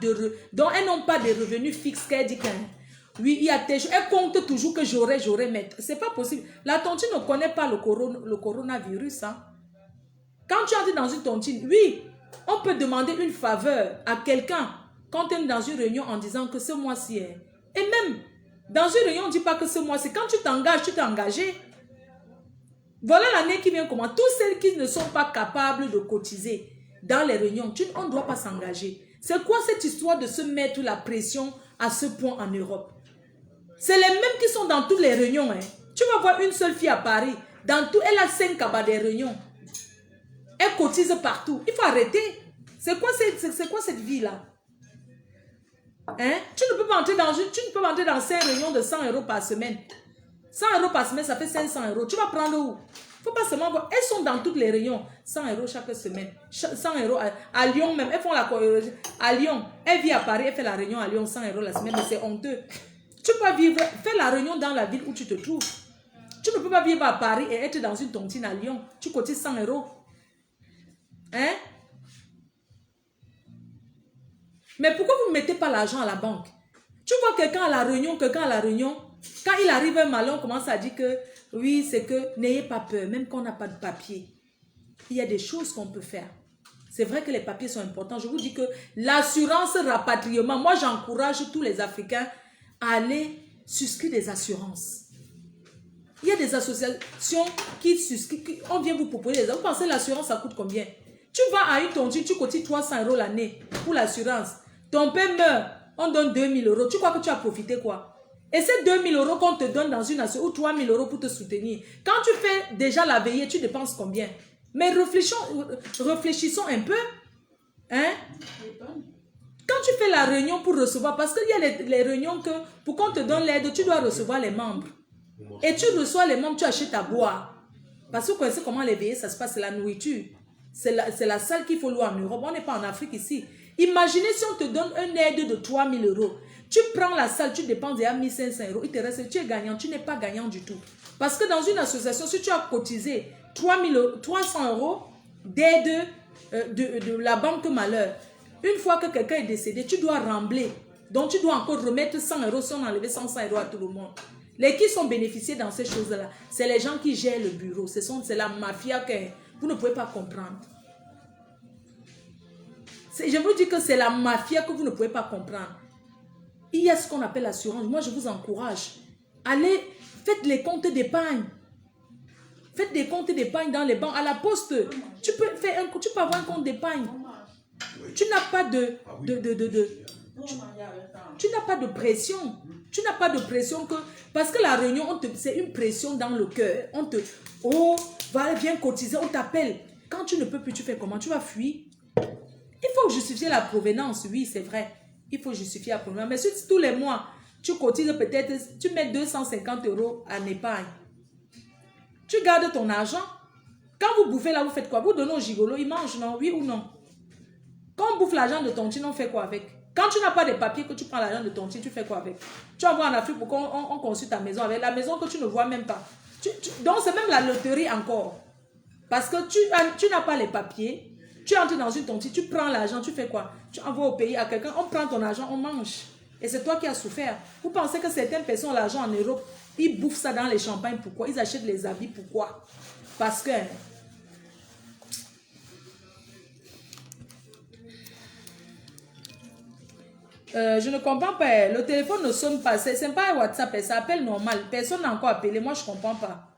donc elles n'ont pas de revenus fixes qu'elles disent. Oui, il y a des choses. Elle compte toujours que j'aurai, mais c'est pas possible. La tontine ne connaît pas le coronavirus. Hein. Quand tu entres dans une tontine, oui, on peut demander une faveur à quelqu'un quand tu es dans une réunion en disant que ce mois-ci est. Et même, dans une réunion, on ne dit pas que ce mois-ci. Quand tu t'engages, tu t'es engagé. Voilà l'année qui vient comment. Tous celles qui ne sont pas capables de cotiser dans les réunions, on ne doit pas s'engager. C'est quoi cette histoire de se mettre la pression à ce point en Europe? C'est les mêmes qui sont dans toutes les réunions. Hein. Tu vas voir une seule fille à Paris. Dans tout, elle a 5 cabas des réunions. Elle cotise partout. Il faut arrêter. C'est quoi cette vie-là? Hein? Tu ne peux pas entrer dans 5 réunions de 100 euros par semaine. 100 euros par semaine, ça fait 500 euros. Tu vas prendre où? Il ne faut pas seulement voir. Elles sont dans toutes les réunions. 100 euros chaque semaine. 100 euros à Lyon même. Elles font la à Lyon. Elle vit à Paris, elle fait la réunion à Lyon, 100 euros la semaine, mais c'est honteux. Tu peux vivre, fais la réunion dans la ville où tu te trouves. Tu ne peux pas vivre à Paris et être dans une tontine à Lyon. Tu cotises 100 euros. Hein? Mais pourquoi vous ne mettez pas l'argent à la banque? Tu vois quelqu'un à la réunion, quand il arrive un malin, on commence à dire que oui, c'est que n'ayez pas peur, même quand on n'a pas de papier. Il y a des choses qu'on peut faire. C'est vrai que les papiers sont importants. Je vous dis que l'assurance rapatriement, moi j'encourage tous les Africains à aller souscrire des assurances. Il y a des associations qui souscrivent, on vient vous proposer des assurances. Vous pensez l'assurance ça coûte combien? Tu vas à une tontine, tu cotises 300 euros l'année pour l'assurance. Ton père meurt, on donne 2000 euros. Tu crois que tu as profité quoi? Et ces 2000 euros qu'on te donne dans une assurance ou 3000 euros pour te soutenir, quand tu fais déjà la veillée, tu dépenses combien? Mais réfléchissons un peu. Hein? Quand tu fais la réunion pour recevoir, parce qu'il y a les réunions que pour qu'on te donne l'aide, tu dois recevoir les membres. Et tu reçois les membres, tu achètes à boire. Parce que vous connaissez comment les veillées, ça se passe, c'est la nourriture. C'est la salle qu'il faut louer en Europe. On n'est pas en Afrique ici. Imaginez si on te donne une aide de 3000 euros. Tu prends la salle, tu dépenses déjà 1500 euros. Il te reste, tu es gagnant. Tu n'es pas gagnant du tout. Parce que dans une association, si tu as cotisé 300 euros d'aide de la banque malheur, une fois que quelqu'un est décédé, tu dois rembler. Donc tu dois encore remettre 100 euros si on a enlevé 100 euros à tout le monde. Les qui sont bénéficiés dans ces choses-là, c'est les gens qui gèrent le bureau. C'est la mafia que vous ne pouvez pas comprendre. Je vous dis que c'est la mafia que vous ne pouvez pas comprendre. Il y a ce qu'on appelle l'assurance. Moi, je vous encourage. Allez, faites les comptes d'épargne. Faites des comptes d'épargne dans les banques. À la poste, tu peux avoir un compte d'épargne. Tu n'as pas tu n'as pas de pression. Tu n'as pas de pression que... Parce que la réunion, c'est une pression dans le cœur. Oh, va bien cotiser, on t'appelle. Quand tu ne peux plus, tu fais comment? Tu vas fuir. Il faut justifier la provenance, oui, c'est vrai. Il faut justifier la provenance. Mais si tous les mois, tu cotises peut-être, tu mets 250 euros en épargne. Tu gardes ton argent. Quand vous bouffez là, vous faites quoi? Vous donnez au gigolo, il mange, non? Oui ou non? Quand on bouffe l'argent de tontine, on fait quoi avec? Quand tu n'as pas de papier, que tu prends l'argent de tontine, tu fais quoi avec? Tu vas voir en Afrique pour qu'on consulte ta maison avec la maison que tu ne vois même pas. Donc c'est même la loterie encore. Parce que tu n'as pas les papiers. Tu entres dans une tontine, tu prends l'argent, tu fais quoi? Tu envoies au pays à quelqu'un, on prend ton argent, on mange. Et c'est toi qui as souffert. Vous pensez que certaines personnes ont l'argent en Europe, ils bouffent ça dans les champagnes, pourquoi? Ils achètent les habits, pourquoi? Parce que... je ne comprends pas. Le téléphone ne sonne pas. C'est pas un WhatsApp, ça appelle normal. Personne n'a encore appelé. Moi, je ne comprends pas.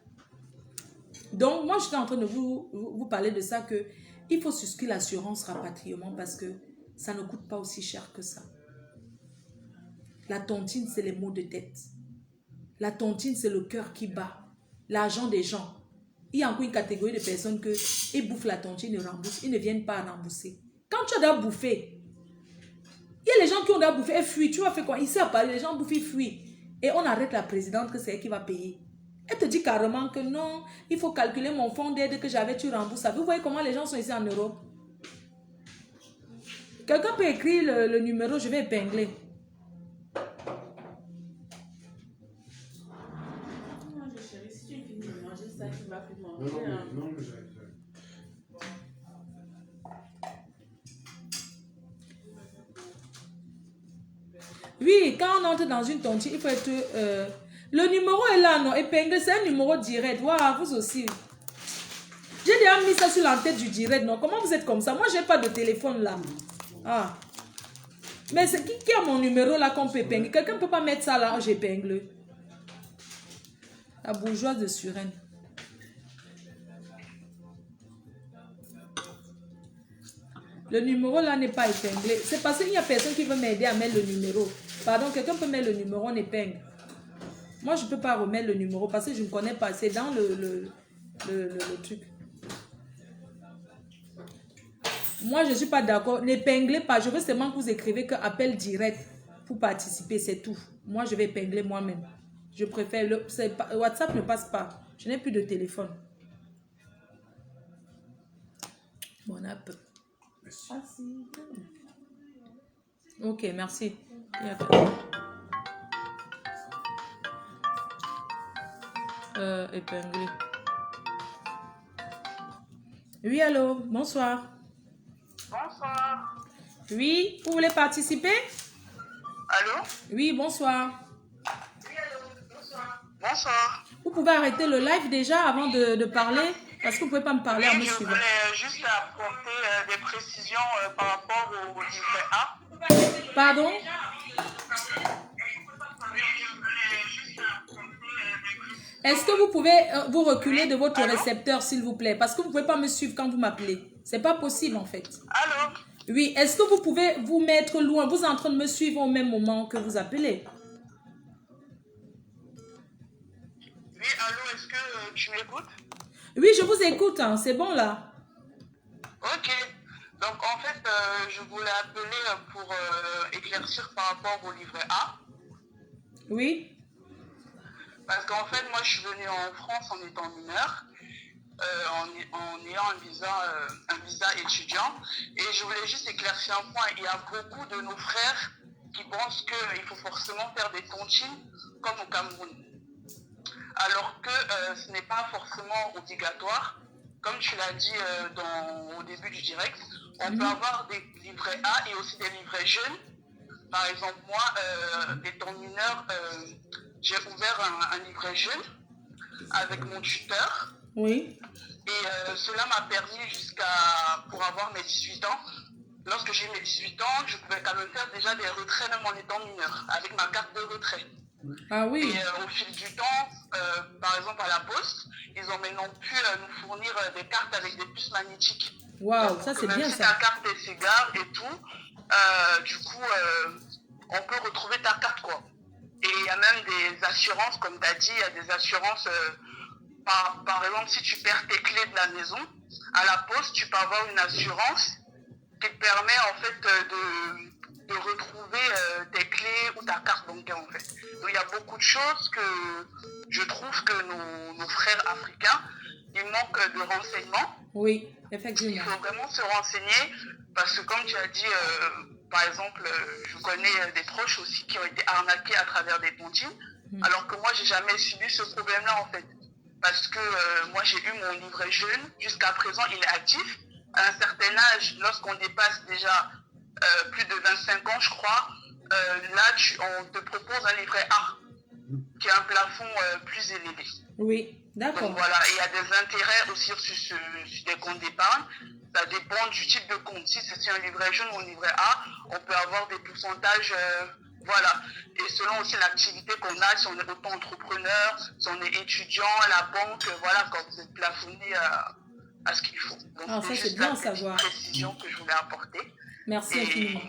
Donc, moi, je suis en train de vous parler de ça que il faut souscrire l'assurance rapatriement parce que ça ne coûte pas aussi cher que ça. La tontine, c'est les maux de tête. La tontine, c'est le cœur qui bat. L'argent des gens. Il y a encore une catégorie de personnes ils bouffent la tontine, ils remboursent. Ils ne viennent pas à rembourser. Quand tu as déjà bouffé, il y a les gens qui ont déjà bouffé et fuient. Tu vas faire quoi? Ici à Paris, les gens bouffent, ils fuient. Et on arrête la présidente que c'est elle qui va payer. Elle te dit carrément que non, il faut calculer mon fonds d'aide que j'avais, tu rembourses. Vous voyez comment les gens sont ici en Europe? Quelqu'un peut écrire le numéro, je vais épingler. Oui, quand on entre dans une tontine, il faut être... le numéro est là, non? Épinglé, c'est un numéro direct. Waouh, vous aussi. J'ai déjà mis ça sur l'entête du direct, non? Comment vous êtes comme ça? Moi, je n'ai pas de téléphone là. Ah. Mais c'est qui a mon numéro là qu'on peut épingler? Quelqu'un ne peut pas mettre ça là, j'épingle. La bourgeoise de Suresnes. Le numéro là n'est pas épinglé. C'est parce qu'il n'y a personne qui veut m'aider à mettre le numéro. Pardon, quelqu'un peut mettre le numéro en épingle. Moi, je ne peux pas remettre le numéro parce que je ne connais pas. C'est dans le truc. Moi, je ne suis pas d'accord. N'épinglez pas. Je veux seulement que vous écrivez que appel direct pour participer, c'est tout. Moi, je vais épingler moi-même. Je préfère, WhatsApp ne passe pas. Je n'ai plus de téléphone. Mon app. Ah, si. Ok, merci. Épingler. Oui, allô, bonsoir. Bonsoir. Oui, vous voulez participer? Allô? Oui, bonsoir. Oui, allô, bonsoir. Bonsoir. Vous pouvez arrêter le live déjà avant de parler parce que vous ne pouvez pas me parler en me Oui, je suivant. voulais juste apporter des précisions par rapport au livret A. Pardon? Est-ce que vous pouvez vous reculer de votre Allô? récepteur, s'il vous plaît? Parce que vous ne pouvez pas me suivre quand vous m'appelez. C'est pas possible, en fait. Allô? Oui, est-ce que vous pouvez vous mettre loin? Vous êtes en train de me suivre au même moment que vous appelez. Oui, allô, est-ce que tu m'écoutes? Oui, je vous écoute, hein. C'est bon, là. Ok. Donc, en fait, je voulais appeler pour éclaircir par rapport au livret A. Oui. Parce qu'en fait, moi, je suis venue en France en étant mineur. En ayant un visa étudiant. Et je voulais juste éclaircir un point. Il y a beaucoup de nos frères qui pensent qu'il faut forcément faire des tontines comme au Cameroun. Alors que ce n'est pas forcément obligatoire. Comme tu l'as dit au début du direct, on peut avoir des livrets A et aussi des livrets jeunes. Par exemple, moi, étant mineur, j'ai ouvert un livret jeune avec mon tuteur. Oui. Et cela m'a permis pour avoir mes 18 ans. Lorsque j'ai eu mes 18 ans, je pouvais quand même faire déjà des retraits même en étant mineur, avec ma carte de retrait. Ah oui. Et au fil du temps, par exemple à la poste, ils ont maintenant pu nous fournir des cartes avec des puces magnétiques. Waouh, ça c'est bien même si ça. ta carte est cigare et tout, du coup, on peut retrouver ta carte quoi. Et il y a même des assurances, comme tu as dit, il y a des assurances... par exemple, si tu perds tes clés de la maison, à la poste, tu peux avoir une assurance qui te permet en fait de retrouver tes clés ou ta carte bancaire en fait. Donc il y a beaucoup de choses que je trouve que nos frères africains, ils manquent de renseignements. Oui, Il effectivement. faut vraiment se renseigner parce que comme tu as dit, par exemple, je connais des proches aussi qui ont été arnaqués à travers des tontines, alors que moi, j'ai jamais subi ce problème-là en fait. Parce que moi, j'ai eu mon livret jeune, jusqu'à présent, il est actif. À un certain âge, lorsqu'on dépasse déjà plus de 25 ans, je crois, là, on te propose un livret A, qui a un plafond plus élevé. Oui, d'accord. Donc voilà, il y a des intérêts aussi sur des comptes d'épargne. Ça dépend du type de compte. Si c'est un livret jaune ou un livret A, on peut avoir des pourcentages, voilà. Et selon aussi l'activité qu'on a, si on est auto-entrepreneur, si on est étudiant à la banque, voilà, quand vous êtes plafonné à ce qu'il faut. Donc Ah, ça c'était c'est juste bien la à petite savoir. précision que je voulais apporter. Merci infiniment.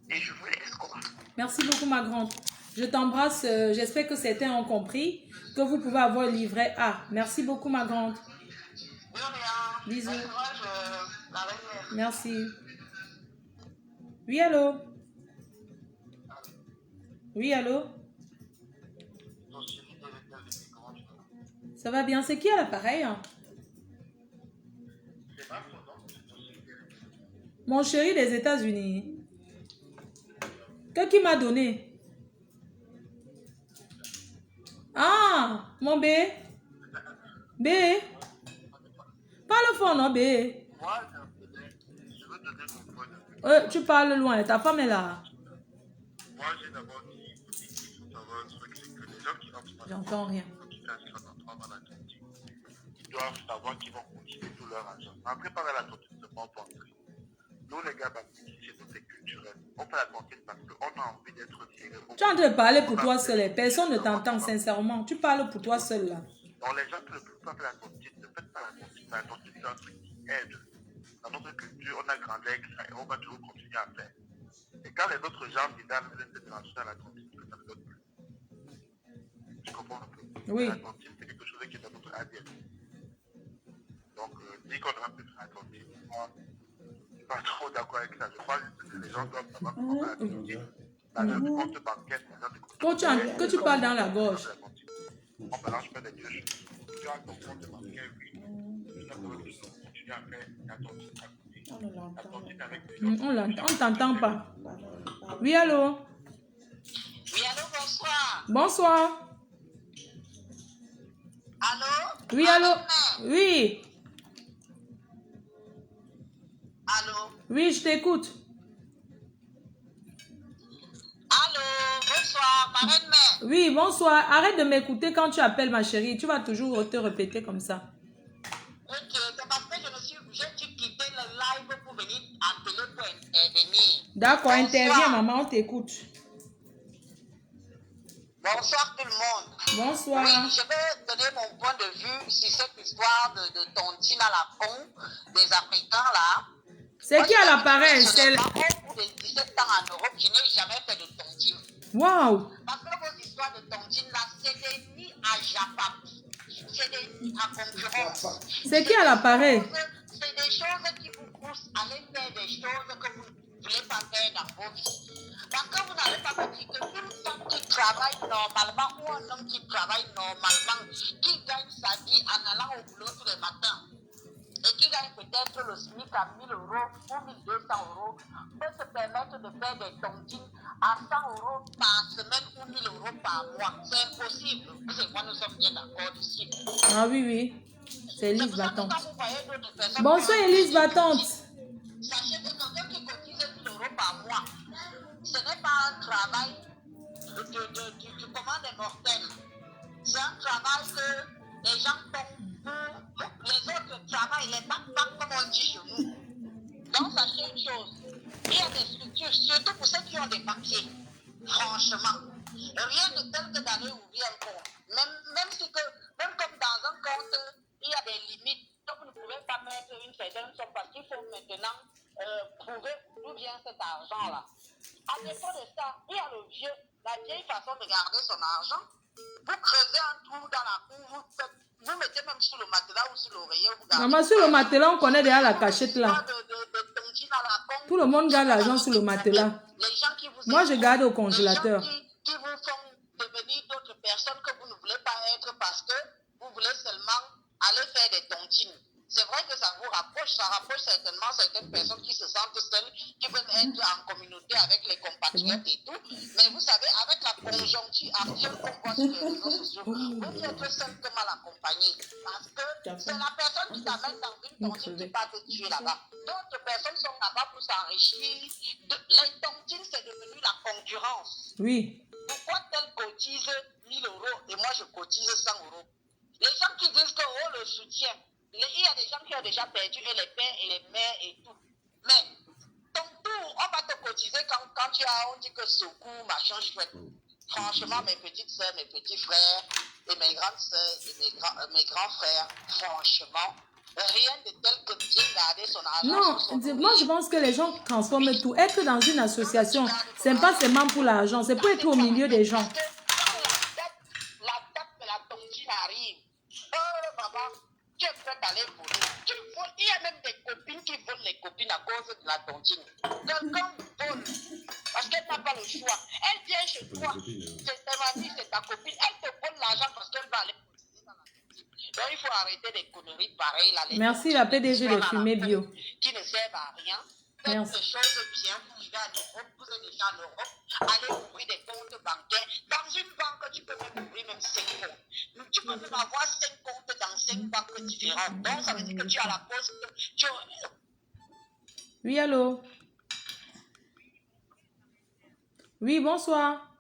Et je vous laisse quoi. Merci beaucoup ma grande. Je t'embrasse. J'espère que certains ont compris que vous pouvez avoir le livret A. Merci beaucoup ma grande. De rien. Bisous. Bon courage, la reine. Merci. Oui, allô? Oui, allô? Ça va bien? C'est qui à l'appareil? Mon chéri des États-Unis. Qui m'a donné? Ah, mon B. B. Parle fort, non, B. Moi, je veux donner mon point de vue. Tu parles loin, ta femme est là. Moi, j'ai d'abord dit qu'il faut savoir un truc, c'est que les gens qui entrent dans J'entends rien. qui s'inscrivent dans la tontine, ils doivent savoir qu'ils vont continuer tout leur argent. Après, par la tontine, c'est pas pour entrer. Nous, les gars, chez nous, c'est culturel. On fait la tontine parce qu'on a envie d'être tiré. Tu es en train de parler pour toi seul. Personne ne t'entend sincèrement. Tu parles pour toi seul là. Donc, les gens qui ne peuvent pas faire la tontine, ne faites pas la tontine. La tontine, c'est un truc qui aide. Dans notre culture, on a grandi avec ça et on va toujours continuer à faire. Et quand les autres gens disent à l'international, la tontine, ça ne donne plus. Tu comprends un peu? Oui. La tontine, c'est quelque chose qui est dans notre ADN. Donc, dès qu'on aura pu faire la tontine, moi, je ne suis pas trop d'accord avec ça. Je crois que les gens doivent savoir comment faire la tontine. L'argent du compte bancaire, l'argent du compte Que tu parles dans la gorge. on mélange pas les deux choses. Tu as ton compte bancaire, oui. Tu dois quand même continuer à faire ta tontine à côté. La tontine avec les autres. On t'entend pas. Oui, allô? Oui, allô, bonsoir. Bonsoir. Allô? Oui, allô? Oui. Allô? Oui, je t'écoute. Allô? Bonsoir, marraine mère. Oui, bonsoir. Arrête de m'écouter quand tu appelles, ma chérie. Tu vas toujours te répéter comme ça. Ok, c'est parce que j'ai dû quitter le live pour venir appeler pour intervenir. D'accord, Bonsoir. interviens, maman, on t'écoute. Bonsoir tout le monde. Bonsoir. Oui, je vais donner mon point de vue sur cette histoire de tontine à la con des Africains là. C'est qui à l'appareil? Je n'ai pas au bout de 17 ans en Europe, je n'ai jamais fait de tontine. Waouh! Parce que vos histoires de tontine là, c'est des nids à Japap. C'est des nids à concurrence. C'est qui à l'appareil? C'est des choses qui vous poussent à aller faire des choses que vous ne voulez pas faire dans vos vies. Parce que vous n'avez pas compris qu'une femme qui travaille normalement ou un homme qui travaille normalement, qui gagne sa vie en allant au boulot tous les matins, et qui gagne peut-être le SMIC à 1 000 euros ou 1 200 euros, peut se permettre de faire des tontines à 100 euros par semaine ou 1 000 euros par mois. C'est impossible. Vous et moi, nous sommes bien d'accord ici. Ah oui, oui. C'est Elise pour ça que Battante. quand vous voyez d'autres personnes... Bonsoir, Elise Battante. Sachez que quelqu'un qui cotise 1 000 euros par mois, ce n'est pas un travail du commun des mortels. C'est un travail que les gens font pour les autres travaillent, les bacs comme on dit chez nous. Donc sachez une chose, il y a des structures, surtout pour ceux qui ont des papiers, franchement. Rien de tel que d'aller ouvrir un compte. Même comme dans un compte, il y a des limites. Donc vous ne pouvez pas mettre une certaine somme parce qu'il faut maintenant prouver d'où vient cet argent-là. À défaut de ça, il y a la vieille façon de garder son argent. Vous creusez un trou dans la cour, vous mettez même sous le matelas ou sous l'oreiller. Maman, sur le matelas, on connaît déjà la cachette là. Tout le monde garde l'argent sous le matelas. Moi, je garde au congélateur. Qui vous font devenir d'autres personnes que vous ne voulez pas être parce que vous voulez seulement aller faire des tontines. C'est vrai que ça vous rapproche, ça rapproche certainement certaines personnes qui se sentent seules, qui veulent être en communauté avec les compatriotes et tout. Mais vous savez, avec la conjoncture actuelle qu'on voit sur les réseaux sociaux, vous êtes seul que mal accompagné. Parce que c'est la personne qui t'amène dans une tontine qui va te tuer là-bas. D'autres personnes sont là-bas pour s'enrichir. Les tontines, c'est devenu la concurrence. Oui. Pourquoi tel cotise 1 000 euros et moi je cotise 100 euros? Les gens qui disent que oh, le soutien, il y a des gens qui ont déjà perdu et les pères et les mères et tout. Mais ton tour, on va te cotiser quand tu as, on dit que secours, machin chouette. Franchement, mes petites soeurs, mes petits frères et mes grandes soeurs et mes grands frères, franchement, rien de tel que bien garder son argent. Non, moi je pense que les gens transforment tout. Être dans une association, c'est pas seulement pour l'argent, c'est pour être au milieu des gens. La date de la tontine arrive. Oh maman, tu es prête à aller voler. Il y a même des copines qui volent les copines à cause de la tontine. Quelqu'un vole parce qu'elle n'a pas le choix. Elle vient chez toi, c'est ta mamie, c'est ta copine. Elle te vole l'argent parce qu'elle va aller cotiser dans la tontine. Donc il faut arrêter des conneries pareilles là. Merci la PDG de Fumée Bio. Qui ne servent à rien. Faites des choses bien, vous vivez en Europe, vous êtes déjà en Europe, allez ouvrir des comptes bancaires. Dans une banque, tu peux même ouvrir même 5 comptes. Tu peux même avoir 5 comptes dans 5 banques différentes. Donc, ça veut dire que tu as la poste. Oui, allô? Oui, bonsoir.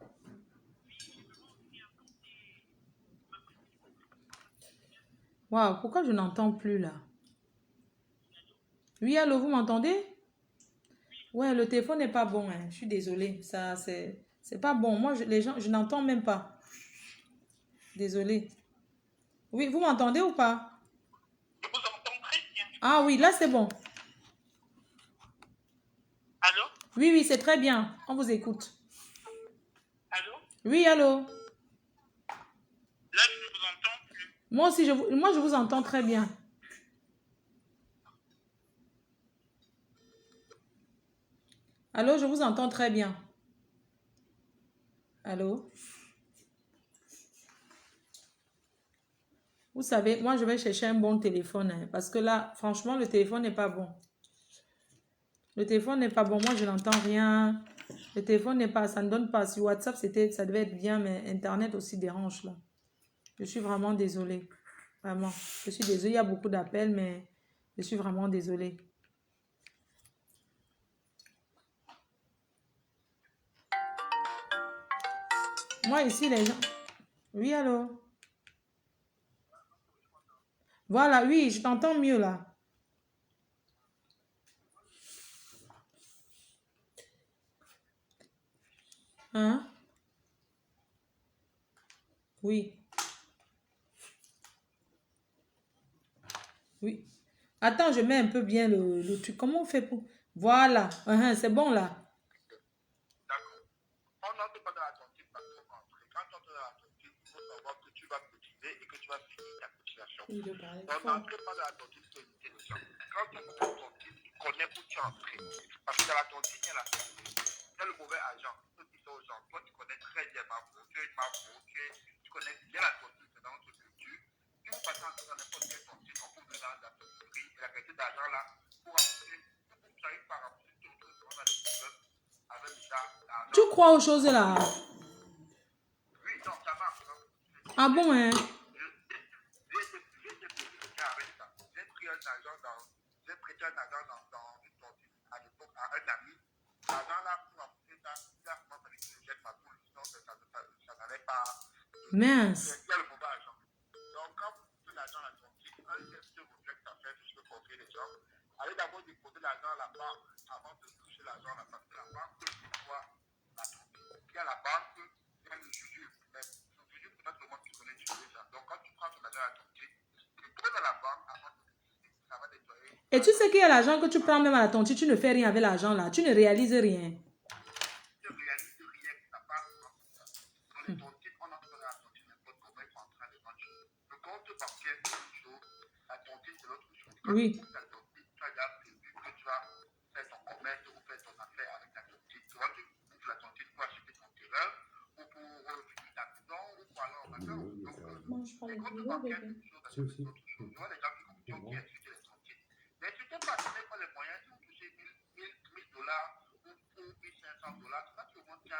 Waouh, pourquoi je n'entends plus là? Oui, allô, vous m'entendez? Ouais, le téléphone n'est pas bon, hein. Je suis désolée. Ça, c'est pas bon. Moi, les gens, je n'entends même pas. Désolée. Oui, vous m'entendez ou pas? Je vous entends très bien. Ah oui, là, c'est bon. Allô? Oui, oui, c'est très bien. On vous écoute. Allô? Oui, allô? Là, je ne vous entends plus. Moi aussi, je vous entends très bien. Allô, je vous entends très bien. Allô? Vous savez, moi, je vais chercher un bon téléphone. Hein, parce que là, franchement, le téléphone n'est pas bon. Le téléphone n'est pas bon. Moi, je n'entends rien. Le téléphone n'est pas... Ça ne donne pas. Sur WhatsApp, ça devait être bien, mais Internet aussi dérange, là. Je suis vraiment désolée. Vraiment. Je suis désolée. Il y a beaucoup d'appels, mais je suis vraiment désolée. Moi, ici, les gens... Oui, allô? Voilà, oui, je t'entends mieux, là. Hein? Oui. Oui. Attends, je mets un peu bien le truc. Comment on fait pour... Voilà. C'est bon, là. D'accord. On n'entre pas dans la tontine parce qu'on rentre. Quand tu entres dans la tontine, il faut savoir que tu vas cotiser et que tu vas finir ta cotisation. On n'entre pas dans la tontine pour éviter le sang. Quand tu entres dans la tontine, tu connais où tu es entré. Parce que dans la tontine, il y a la tontine. Il y a le mauvais agent. Ceux qui sont aux gens. Toi, tu connais très bien Mafo. Tu es une Mafo. Tu connais bien la tontine. C'est dans notre culture. Si vous passez dans n'importe quelle tontine, on peut vous dans la tontine. Et la qualité d'argent là, pour remplir, vous savez pas remplir tout le monde dans les problèmes avec l'argent. Tu crois aux choses là? Oui, non, ça marche. Ah bon, hein? J'ai prêté un agent dans une tontine à l'époque à un ami. L'agent là, pour apporter ça, il a commencé avec une jette ma poule, sinon ça n'allait pas. Mince. Il y a le mauvais agent. Donc, quand vous prenez l'agent à la tontine, un gestion vous fait ça fait, je peux confier les gens. Allez d'abord déposer l'argent à la banque avant de toucher l'argent à la banque. La banque peut voir la tontine. Il y a la banque, il y a le juge. Mais le juge, peut-être le monde qui connaît utiliser ça. Donc, quand tu prends ton argent à la tontine, tu le poses à la banque avant de ça va nettoyer. Et tu sais qu'il y a l'argent que tu prends même à la tontine, tu ne fais rien avec l'argent là. Tu ne réalises rien. Tu ne réalises rien, ça passe dans les tontines, on entre dans la tontine, n'importe comment il faut entrer dedans. Le compte bancaire, c'est une chose. La tontine, c'est l'autre chose. Quand Oui. tu la tontine, tu as déjà prévu que tu vas faire ton commerce ou faire ton affaire avec la tontine. Tu vois, tu ouvres la tontine pour acheter ton terrain ou pour finir ta maison ou pour aller en vacances. Donc, les comptes bancaires, c'est une chose, c'est une autre chose. Tu vois, les gens qui étudient les tontines. Mais tu t'es pas donné pas les moyens, si vous touchez $1000 ou $1500, ça tu augmentes le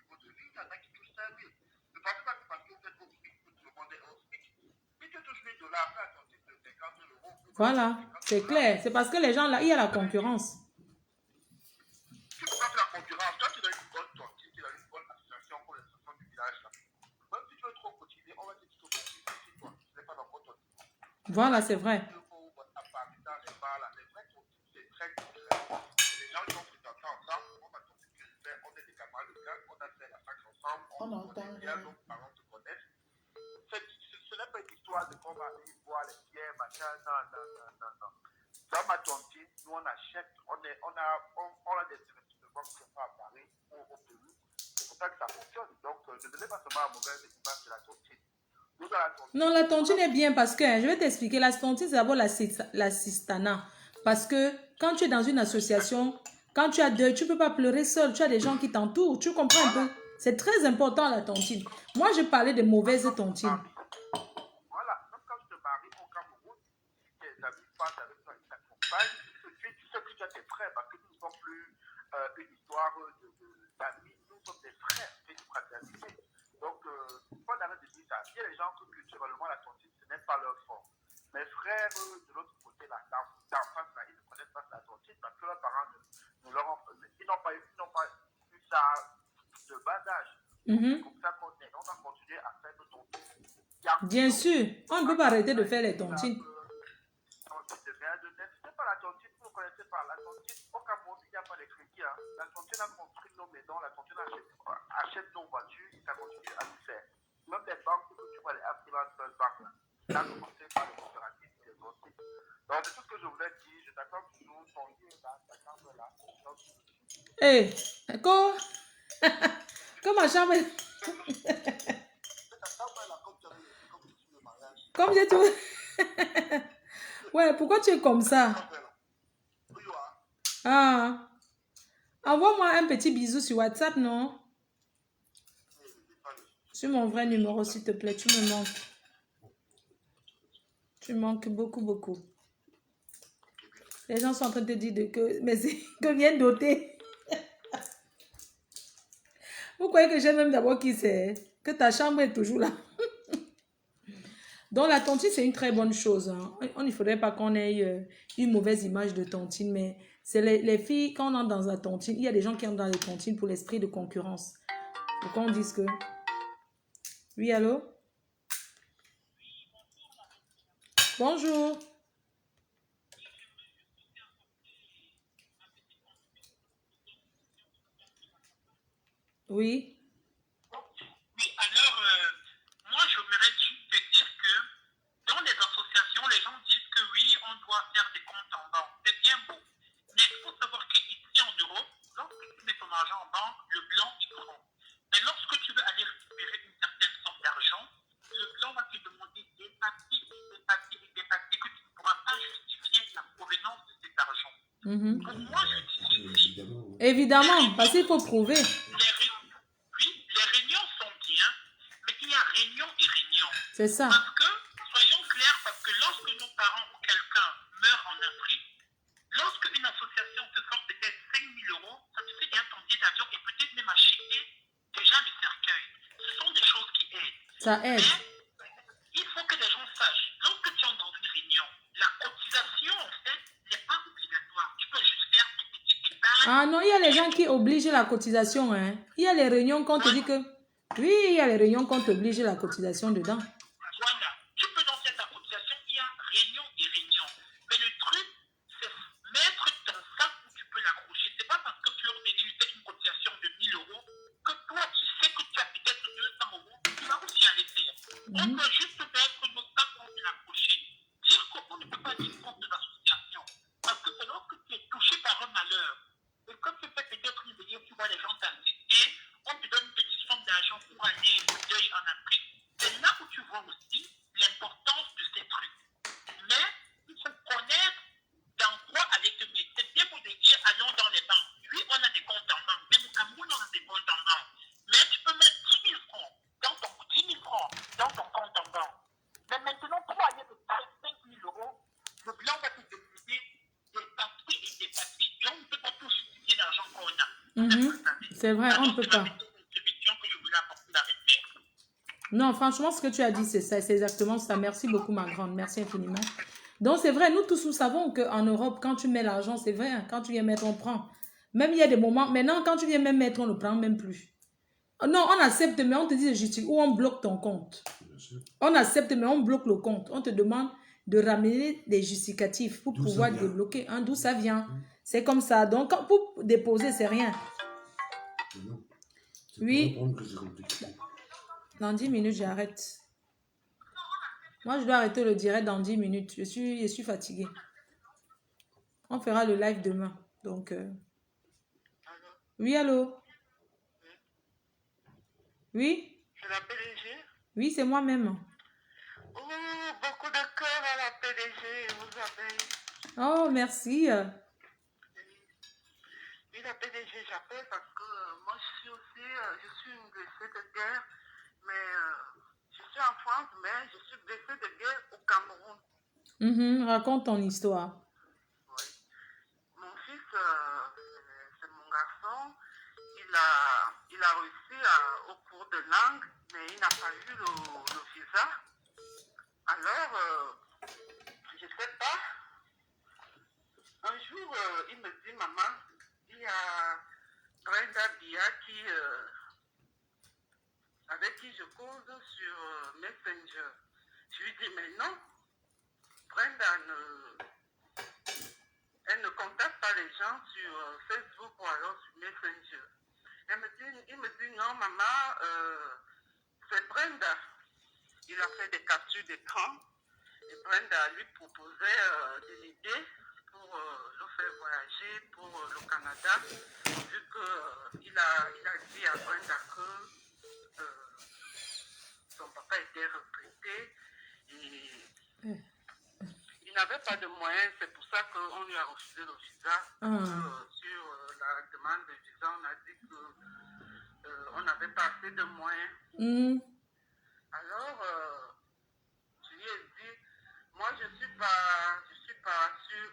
niveau de vie, il y en a qui touchent 5000. Ne pensez pas que parce que vous êtes au SMIC, tout le monde est au SMIC. Si tu touches $1000, après à ton titre de 50 000 euros. Voilà, c'est clair. C'est parce que les gens là, il y a la concurrence. Tu peux pas faire la concurrence. Toi, tu as une bonne tontine, tu as une bonne association pour les associations du village là. Même si tu veux trop cotiser, on va te dire que c'est toi. Ce n'est pas dans votre tontine. Voilà, c'est vrai. On entend. Ce n'est pas une histoire de qu'on va aller voir les pierres, machin, non. Dans ma tontine, nous on achète, on a des investissements qui sont à Paris ou au Pérou. C'est pour ça que ça fonctionne. Donc, ne donnez pas seulement la mauvaise image de la tontine. Non, la tontine est bien parce que, je vais t'expliquer, la tontine, c'est d'abord l'assistanat. Parce que quand tu es dans une association, quand tu as deuil, tu ne peux pas pleurer seul. Tu as des gens qui t'entourent. Tu comprends un peu? C'est très important, la tontine. Moi, je parlais de mauvaises tontines. Voilà. Même quand tu te maries au Cameroun, si tes amis passent avec toi, ils t'accompagnent, tu sais que tu as tes frères parce que nous ne sommes plus une histoire d'amis. Nous sommes des frères, c'est une fraternité. Donc, pas d'arrêt de dire ça. Il y a des gens que culturellement, la tontine, ce n'est pas leur forme. Mes frères, de l'autre côté, là, d'en face, là, ils ne connaissent pas la tontine parce que leurs parents ils n'ont pas eu ça de bas âge. C'est comme ça qu'on va continuer à faire nos tontines. Bien sûr, on ne peut pas arrêter de faire les tontines. N'hésitez pas la tontine, vous ne connaissez pas la tontine. Au Cameroun, il n'y a pas de crédit. Hein. La tontine a construit nos maisons, la tontine achète nos voitures et ça continue à nous faire. Même les banques, tu vois les African Bank, ça a commencé par les coopératives et les tontines. Donc, c'est tout ce que je voulais dire. Je t'accorde toujours ton lieu là, ta chambre là. Hé, d'accord? Comme ma chambre. Comme j'ai tout. Ouais, pourquoi tu es comme ça? Ah. Envoie-moi un petit bisou sur WhatsApp, non? Sur mon vrai numéro, s'il te plaît, tu me manques. Tu manques beaucoup, beaucoup. Les gens sont en train de te dire mais c'est que vient doter. Vous croyez que j'ai même d'abord qui c'est? Que ta chambre est toujours là. Donc la tontine, c'est une très bonne chose. Hein. Il ne faudrait pas qu'on ait une mauvaise image de tontine, mais c'est les filles, quand on entre dans la tontine, il y a des gens qui entrent dans les tontines pour l'esprit de concurrence. Pour qu'on dise que... Oui, allô? Bonjour. Oui. Oui, alors, moi, j'aimerais juste te dire que dans les associations, les gens disent que oui, on doit faire des comptes en banque. C'est bien beau. Mais il faut savoir qu'ici en Europe, lorsque tu mets ton argent en banque, le blanc est grand. Mais lorsque tu veux aller récupérer une certaine somme d'argent, le blanc va te demander des papiers, des papiers et des papiers que tu ne pourras pas justifier la provenance de cet argent. Donc moi, je dis ceci. Évidemment, parce qu'il faut prouver. Oui, les réunions sont bien, mais il y a réunion et réunion. C'est ça. Parce que, soyons clairs, parce que lorsque nos parents ou quelqu'un meurt en Afrique, lorsque une association te sort peut-être 5 000 euros, ça te fait déjà ton billet d'avion et peut-être même acheter déjà le cercueil. Ce sont des choses qui aident. Ça aide. Mais il faut que les gens sachent, lorsque tu es dans une réunion, la cotisation, en fait, n'est pas obligatoire. Tu peux juste faire tes petites épargnes. Ah non, il y a les gens qui obligent la cotisation. Hein. Il y a les réunions qu'on te dit que... Oui, il y a les réunions qu'on t'oblige la cotisation dedans. Voilà. Tu peux lancer ta cotisation, il y a réunion et réunion. Mais le truc, c'est mettre ton sac où tu peux l'accrocher. C'est pas parce que Fleur Béli lui fait une cotisation de 1 000 euros que toi, tu sais que tu as peut-être 200 euros, tu vas aussi aller faire. On peut juste mettre nos sacs où on peut l'accrocher. Dire qu'on ne peut pas dire compte de l'association. Parce que c'est lorsque tu es touché par un malheur, et quand tu fais peut-être une vidéo, tu vois les gens t'assister, on te donne une petite somme d'argent pour aller au deuil en Afrique. C'est là où tu vois aussi l'importance de ces trucs. Mais il faut connaître dans quoi aller te mettre. C'est bien pour te dire, allons dans les banques. Oui, on a des comptes en banque. Même au Cameroun, on a des comptes en banque. Mais tu peux mettre 10 000 francs dans ton, 10 000 francs dans ton compte en banque. Mais maintenant, pour aller de 5 000 euros, le blanc va te demander des papiers et des papiers. Et on ne peut pas tout justifier l'argent qu'on a. C'est vrai, on ne peut pas. Non, franchement, ce que tu as dit, c'est ça, c'est exactement ça. Merci beaucoup, ma grande. Merci infiniment. Donc, c'est vrai, nous tous, nous savons qu'en Europe, quand tu mets l'argent, c'est vrai, hein, quand tu viens mettre, on prend. Même il y a des moments, maintenant, quand tu viens même mettre, on ne prend même plus. Non, on accepte, mais on te dit de justifier ou on bloque ton compte. On accepte, mais on bloque le compte. On te demande de ramener des justificatifs pour pouvoir débloquer. Hein, d'où ça vient. C'est comme ça. Donc, pour déposer, c'est rien. Oui. Dans 10 minutes, j'arrête. Moi, je dois arrêter le direct dans 10 minutes. Je suis fatiguée. On fera le live demain. Donc, oui, allô? Oui? C'est la PDG? Oui, c'est moi-même. Oh, beaucoup de cœur à la PDG, vous avez. Oh, merci. Oui, la PDG, j'appelle parce que moi, je suis aussi, je suis une blessée de guerre, mais je suis en France, mais je suis blessée de guerre au Cameroun. Raconte ton histoire. Oui. Mon fils, c'est mon garçon, il a réussi au cours de langue, mais il n'a pas eu le visa. Alors, je ne sais pas. Un jour, il me dit, maman, il y a Brenda Bia avec qui je cause sur Messenger. Je lui dis, mais non, Brenda elle ne contacte pas les gens sur Facebook ou alors sur Messenger. Il me dit, non, maman, c'est Brenda. Il a fait des captures d'écran et Brenda lui proposait des idées pour le faire voyager pour le Canada, vu qu'il a dit à Brenda que son papa était retraité et il n'avait pas de moyens. C'est pour ça qu'on lui a refusé le visa. Sur la demande de visa, on a dit qu'on n'avait pas assez de moyens.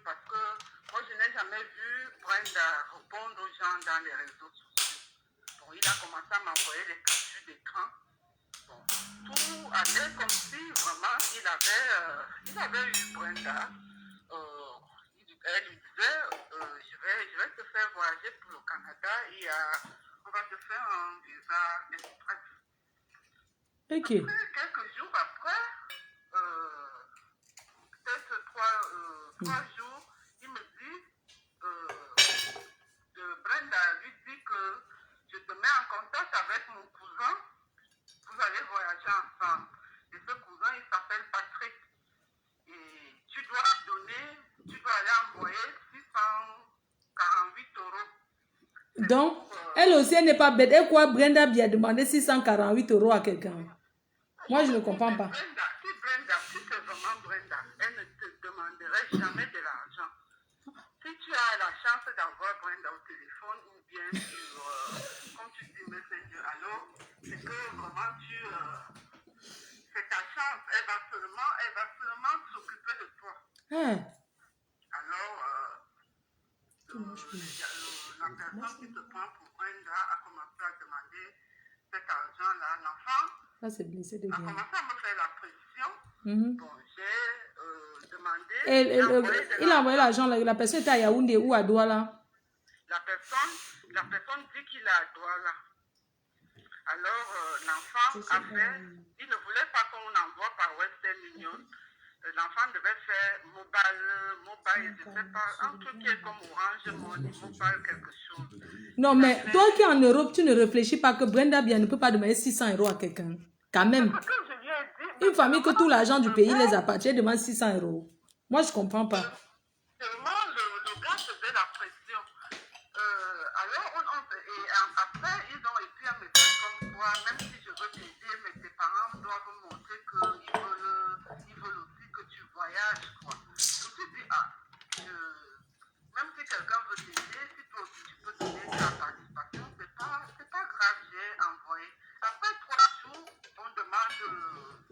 parce que moi, je n'ai jamais vu Brenda répondre aux gens dans les réseaux sociaux. Bon, il a commencé à m'envoyer des captures d'écran. Bon, tout allait comme si vraiment il avait eu Brenda. Elle lui disait, je vais te faire voyager pour le Canada et on va te faire un visa express. Ok. Après, quelques jours après, peut-être 3 jours, il me dit, Brenda lui dit que je te mets en contact avec mon cousin, vous allez voyager ensemble. Et ce cousin, il s'appelle Patrick. Et tu dois aller envoyer 648 €. Donc, elle aussi, elle n'est pas bête. Et quoi, Brenda bien demandé 648 € à quelqu'un? Moi, je ne comprends pas. Si c'est vraiment Brenda, elle ne te demanderait jamais de l'argent. Si tu as la chance d'avoir Brenda au téléphone ou bien sur, comme tu dis, Messenger, alors, c'est que vraiment c'est ta chance. Elle va seulement s'occuper de toi. Alors, la personne qui te prend pour Brenda a commencé à demander cet argent-là. L'enfant a commencé à me faire la pression. Bon, j'ai demandé. Il a envoyé l'argent. La personne était à Yaoundé ou à Douala? La personne dit qu'il est à Douala. Alors, l'enfant a fait. Il ne voulait pas qu'on envoie par Western Union. L'enfant devait faire mobile, je ne sais pas, un truc qui est comme Orange Money, mobile quelque chose. Non, mais toi qui es en Europe, tu ne réfléchis pas que Brenda bien ne peut pas demander 600 € à quelqu'un. Quand même. Une famille que tout l'argent du pays les appartient, demande 600 €. Moi, je ne comprends pas. Seulement, le gars faisait la pression. Alors, après, ils ont écrit un message comme quoi, même si je veux t'aider, mais tes parents doivent montrer qu'ils veulent aussi que tu voyages, quoi. Je me suis dit, même si quelqu'un veut t'aider, si toi aussi tu peux donner ta participation, c'est pas grave, j'ai envoyé. Après 3 jours, on demande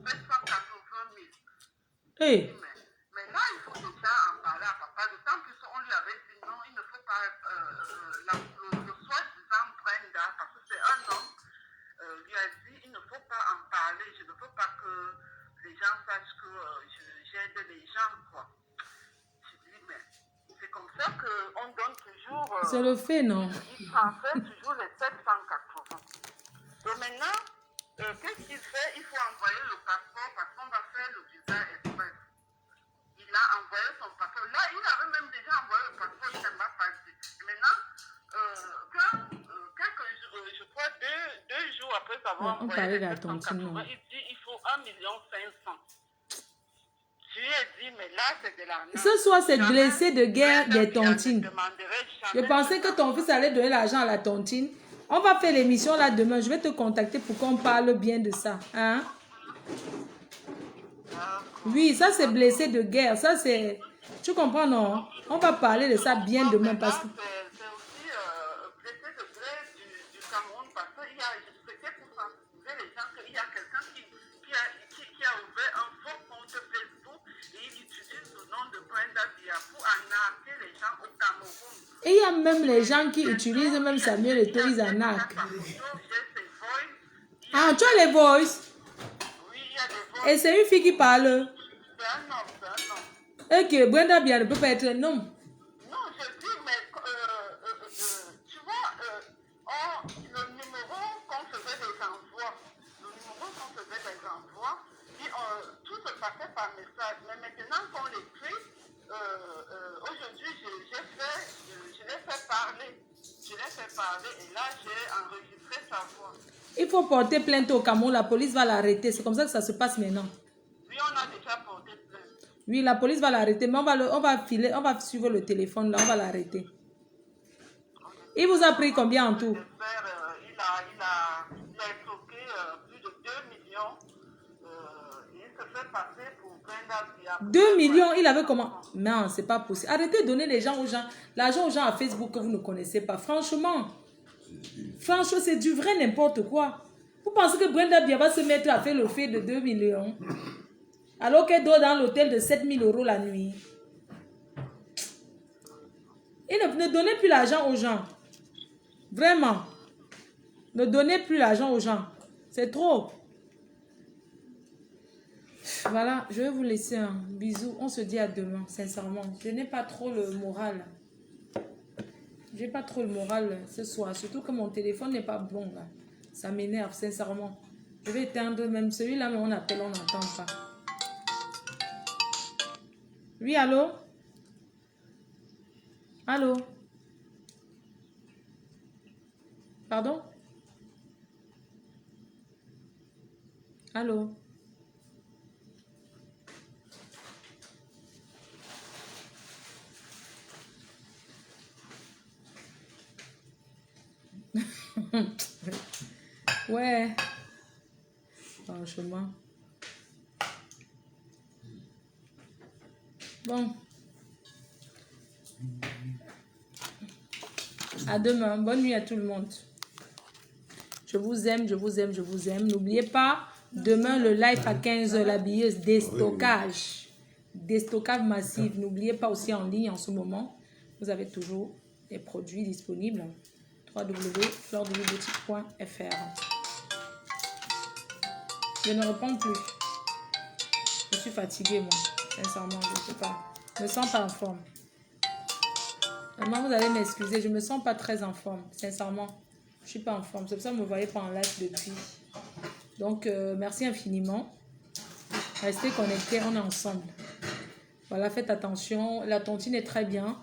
780 000. Hey. Mais là, il faut déjà en parler à papa. D'autant plus on lui avait dit non, il ne faut pas le soi-disant Brenda, parce que c'est un homme, lui a dit il ne faut pas en parler. Je ne veux pas que les gens sachent que j'aide les gens, quoi. Je dis, mais c'est comme ça qu'on donne toujours. C'est le fait, non? Il transfère toujours les 780. Et maintenant, qu'est-ce qu'il fait? Il faut envoyer le passeport parce qu'on va faire le visa express. Il a envoyé son passeport. Là, il avait même déjà envoyé le passeport, il ne m'a pas dit. Maintenant, je crois 2 jours après avoir envoyé les 780, il dit il faut 1,5 million. Je lui ai dit, mais là, c'est de l'argent. Ce soir, c'est blessé de guerre des tontines. Je pensais que ton fils allait donner l'argent à la tontine. On va faire l'émission là demain. Je vais te contacter pour qu'on parle bien de ça. Hein? Oui, ça c'est blessé de guerre. Ça c'est... Tu comprends, non? On va parler de ça bien demain parce que... C'est aussi blessé de guerre du Cameroun parce que c'était pour sensibiliser les gens qu'il y a quelqu'un qui a ouvert un faux compte Facebook et il utilise le nom de Brenda Bia pour arnaquer les gens au Cameroun. Et il y a même les gens qui utilisent même Samuel Eto'o, ils arnaquent. Ah, tu as les voices? Oui, il y a des voices. Et c'est une fille qui parle. C'est un homme. Et que Brenda Bia ne peut pas être un homme. Non, je dis, mais tu vois, le numéro qu'on faisait des envois, tout se passait par message. Mais maintenant qu'on l'écrit, aujourd'hui, je l'ai fait parler. Et là, j'ai enregistré sa voix. Il faut porter plainte au Cameroun, la police va l'arrêter. C'est comme ça que ça se passe maintenant. Oui, on a déjà porté plainte. Oui, la police va l'arrêter, mais on va suivre le téléphone là, on va l'arrêter. Il vous a pris combien en tout? Il a escroqué plus de 2 millions. Il se fait passer pour Brenda Bia. 2 millions, il avait comment? Non, c'est pas possible. Arrêtez de donner l'argent aux gens à Facebook que vous ne connaissez pas. Franchement, c'est du vrai n'importe quoi. Vous pensez que Brenda Bia va se mettre à faire le fait de 2 millions? Alors qu'elle dort dans l'hôtel de 7 000 € la nuit. Et ne donnez plus l'argent aux gens. Vraiment. Ne donnez plus l'argent aux gens. C'est trop. Voilà, je vais vous laisser un bisou. On se dit à demain, sincèrement. Je n'ai pas trop le moral. J'ai pas trop le moral ce soir. Surtout que mon téléphone n'est pas bon. Là. Ça m'énerve, sincèrement. Je vais éteindre même celui-là, mais on appelle, on n'entend pas. Oui, allô? Allô? Pardon? Allô? Ouais. Franchement. Bon. À demain. Bonne nuit à tout le monde. Je vous aime, je vous aime, je vous aime. N'oubliez pas, demain le live à 15 h, la billeuse déstockage. Déstockage massif. N'oubliez pas aussi en ligne en ce moment. Vous avez toujours des produits disponibles. www.fleurboutique.fr. Je ne réponds plus. Je suis fatiguée, moi. Sincèrement, je ne sais pas. Je ne me sens pas en forme. Vraiment, vous allez m'excuser. Je ne me sens pas très en forme. Sincèrement, je ne suis pas en forme. C'est pour ça que vous ne me voyez pas en live depuis. Donc, merci infiniment. Restez connectés. On est ensemble. Voilà, faites attention. La tontine est très bien.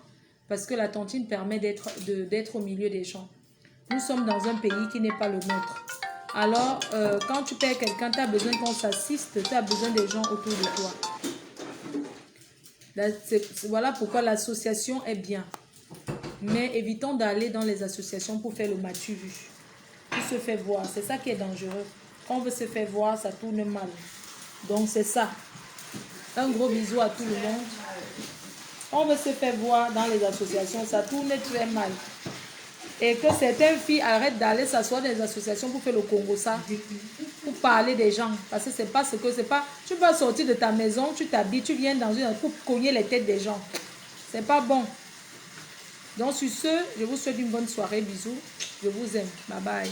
Parce que la tontine permet d'être au milieu des gens. Nous sommes dans un pays qui n'est pas le nôtre. Alors, quand tu perds quelqu'un, tu as besoin qu'on s'assiste, tu as besoin des gens autour de toi. Voilà pourquoi l'association est bien. Mais évitons d'aller dans les associations pour faire le matu vu. Pour se faire voir, c'est ça qui est dangereux. Quand on veut se faire voir, ça tourne mal. Donc c'est ça. Un gros bisou à tout le monde. On veut se faire voir dans les associations, ça tourne très mal. Et que certaines filles arrêtent d'aller s'asseoir dans les associations pour faire le Congo, ça, pour parler des gens. Parce que c'est pas ce que c'est pas. Tu vas sortir de ta maison, tu t'habilles, tu viens dans une pour cogner les têtes des gens. C'est pas bon. Donc sur ce, je vous souhaite une bonne soirée, bisous. Je vous aime. Bye bye.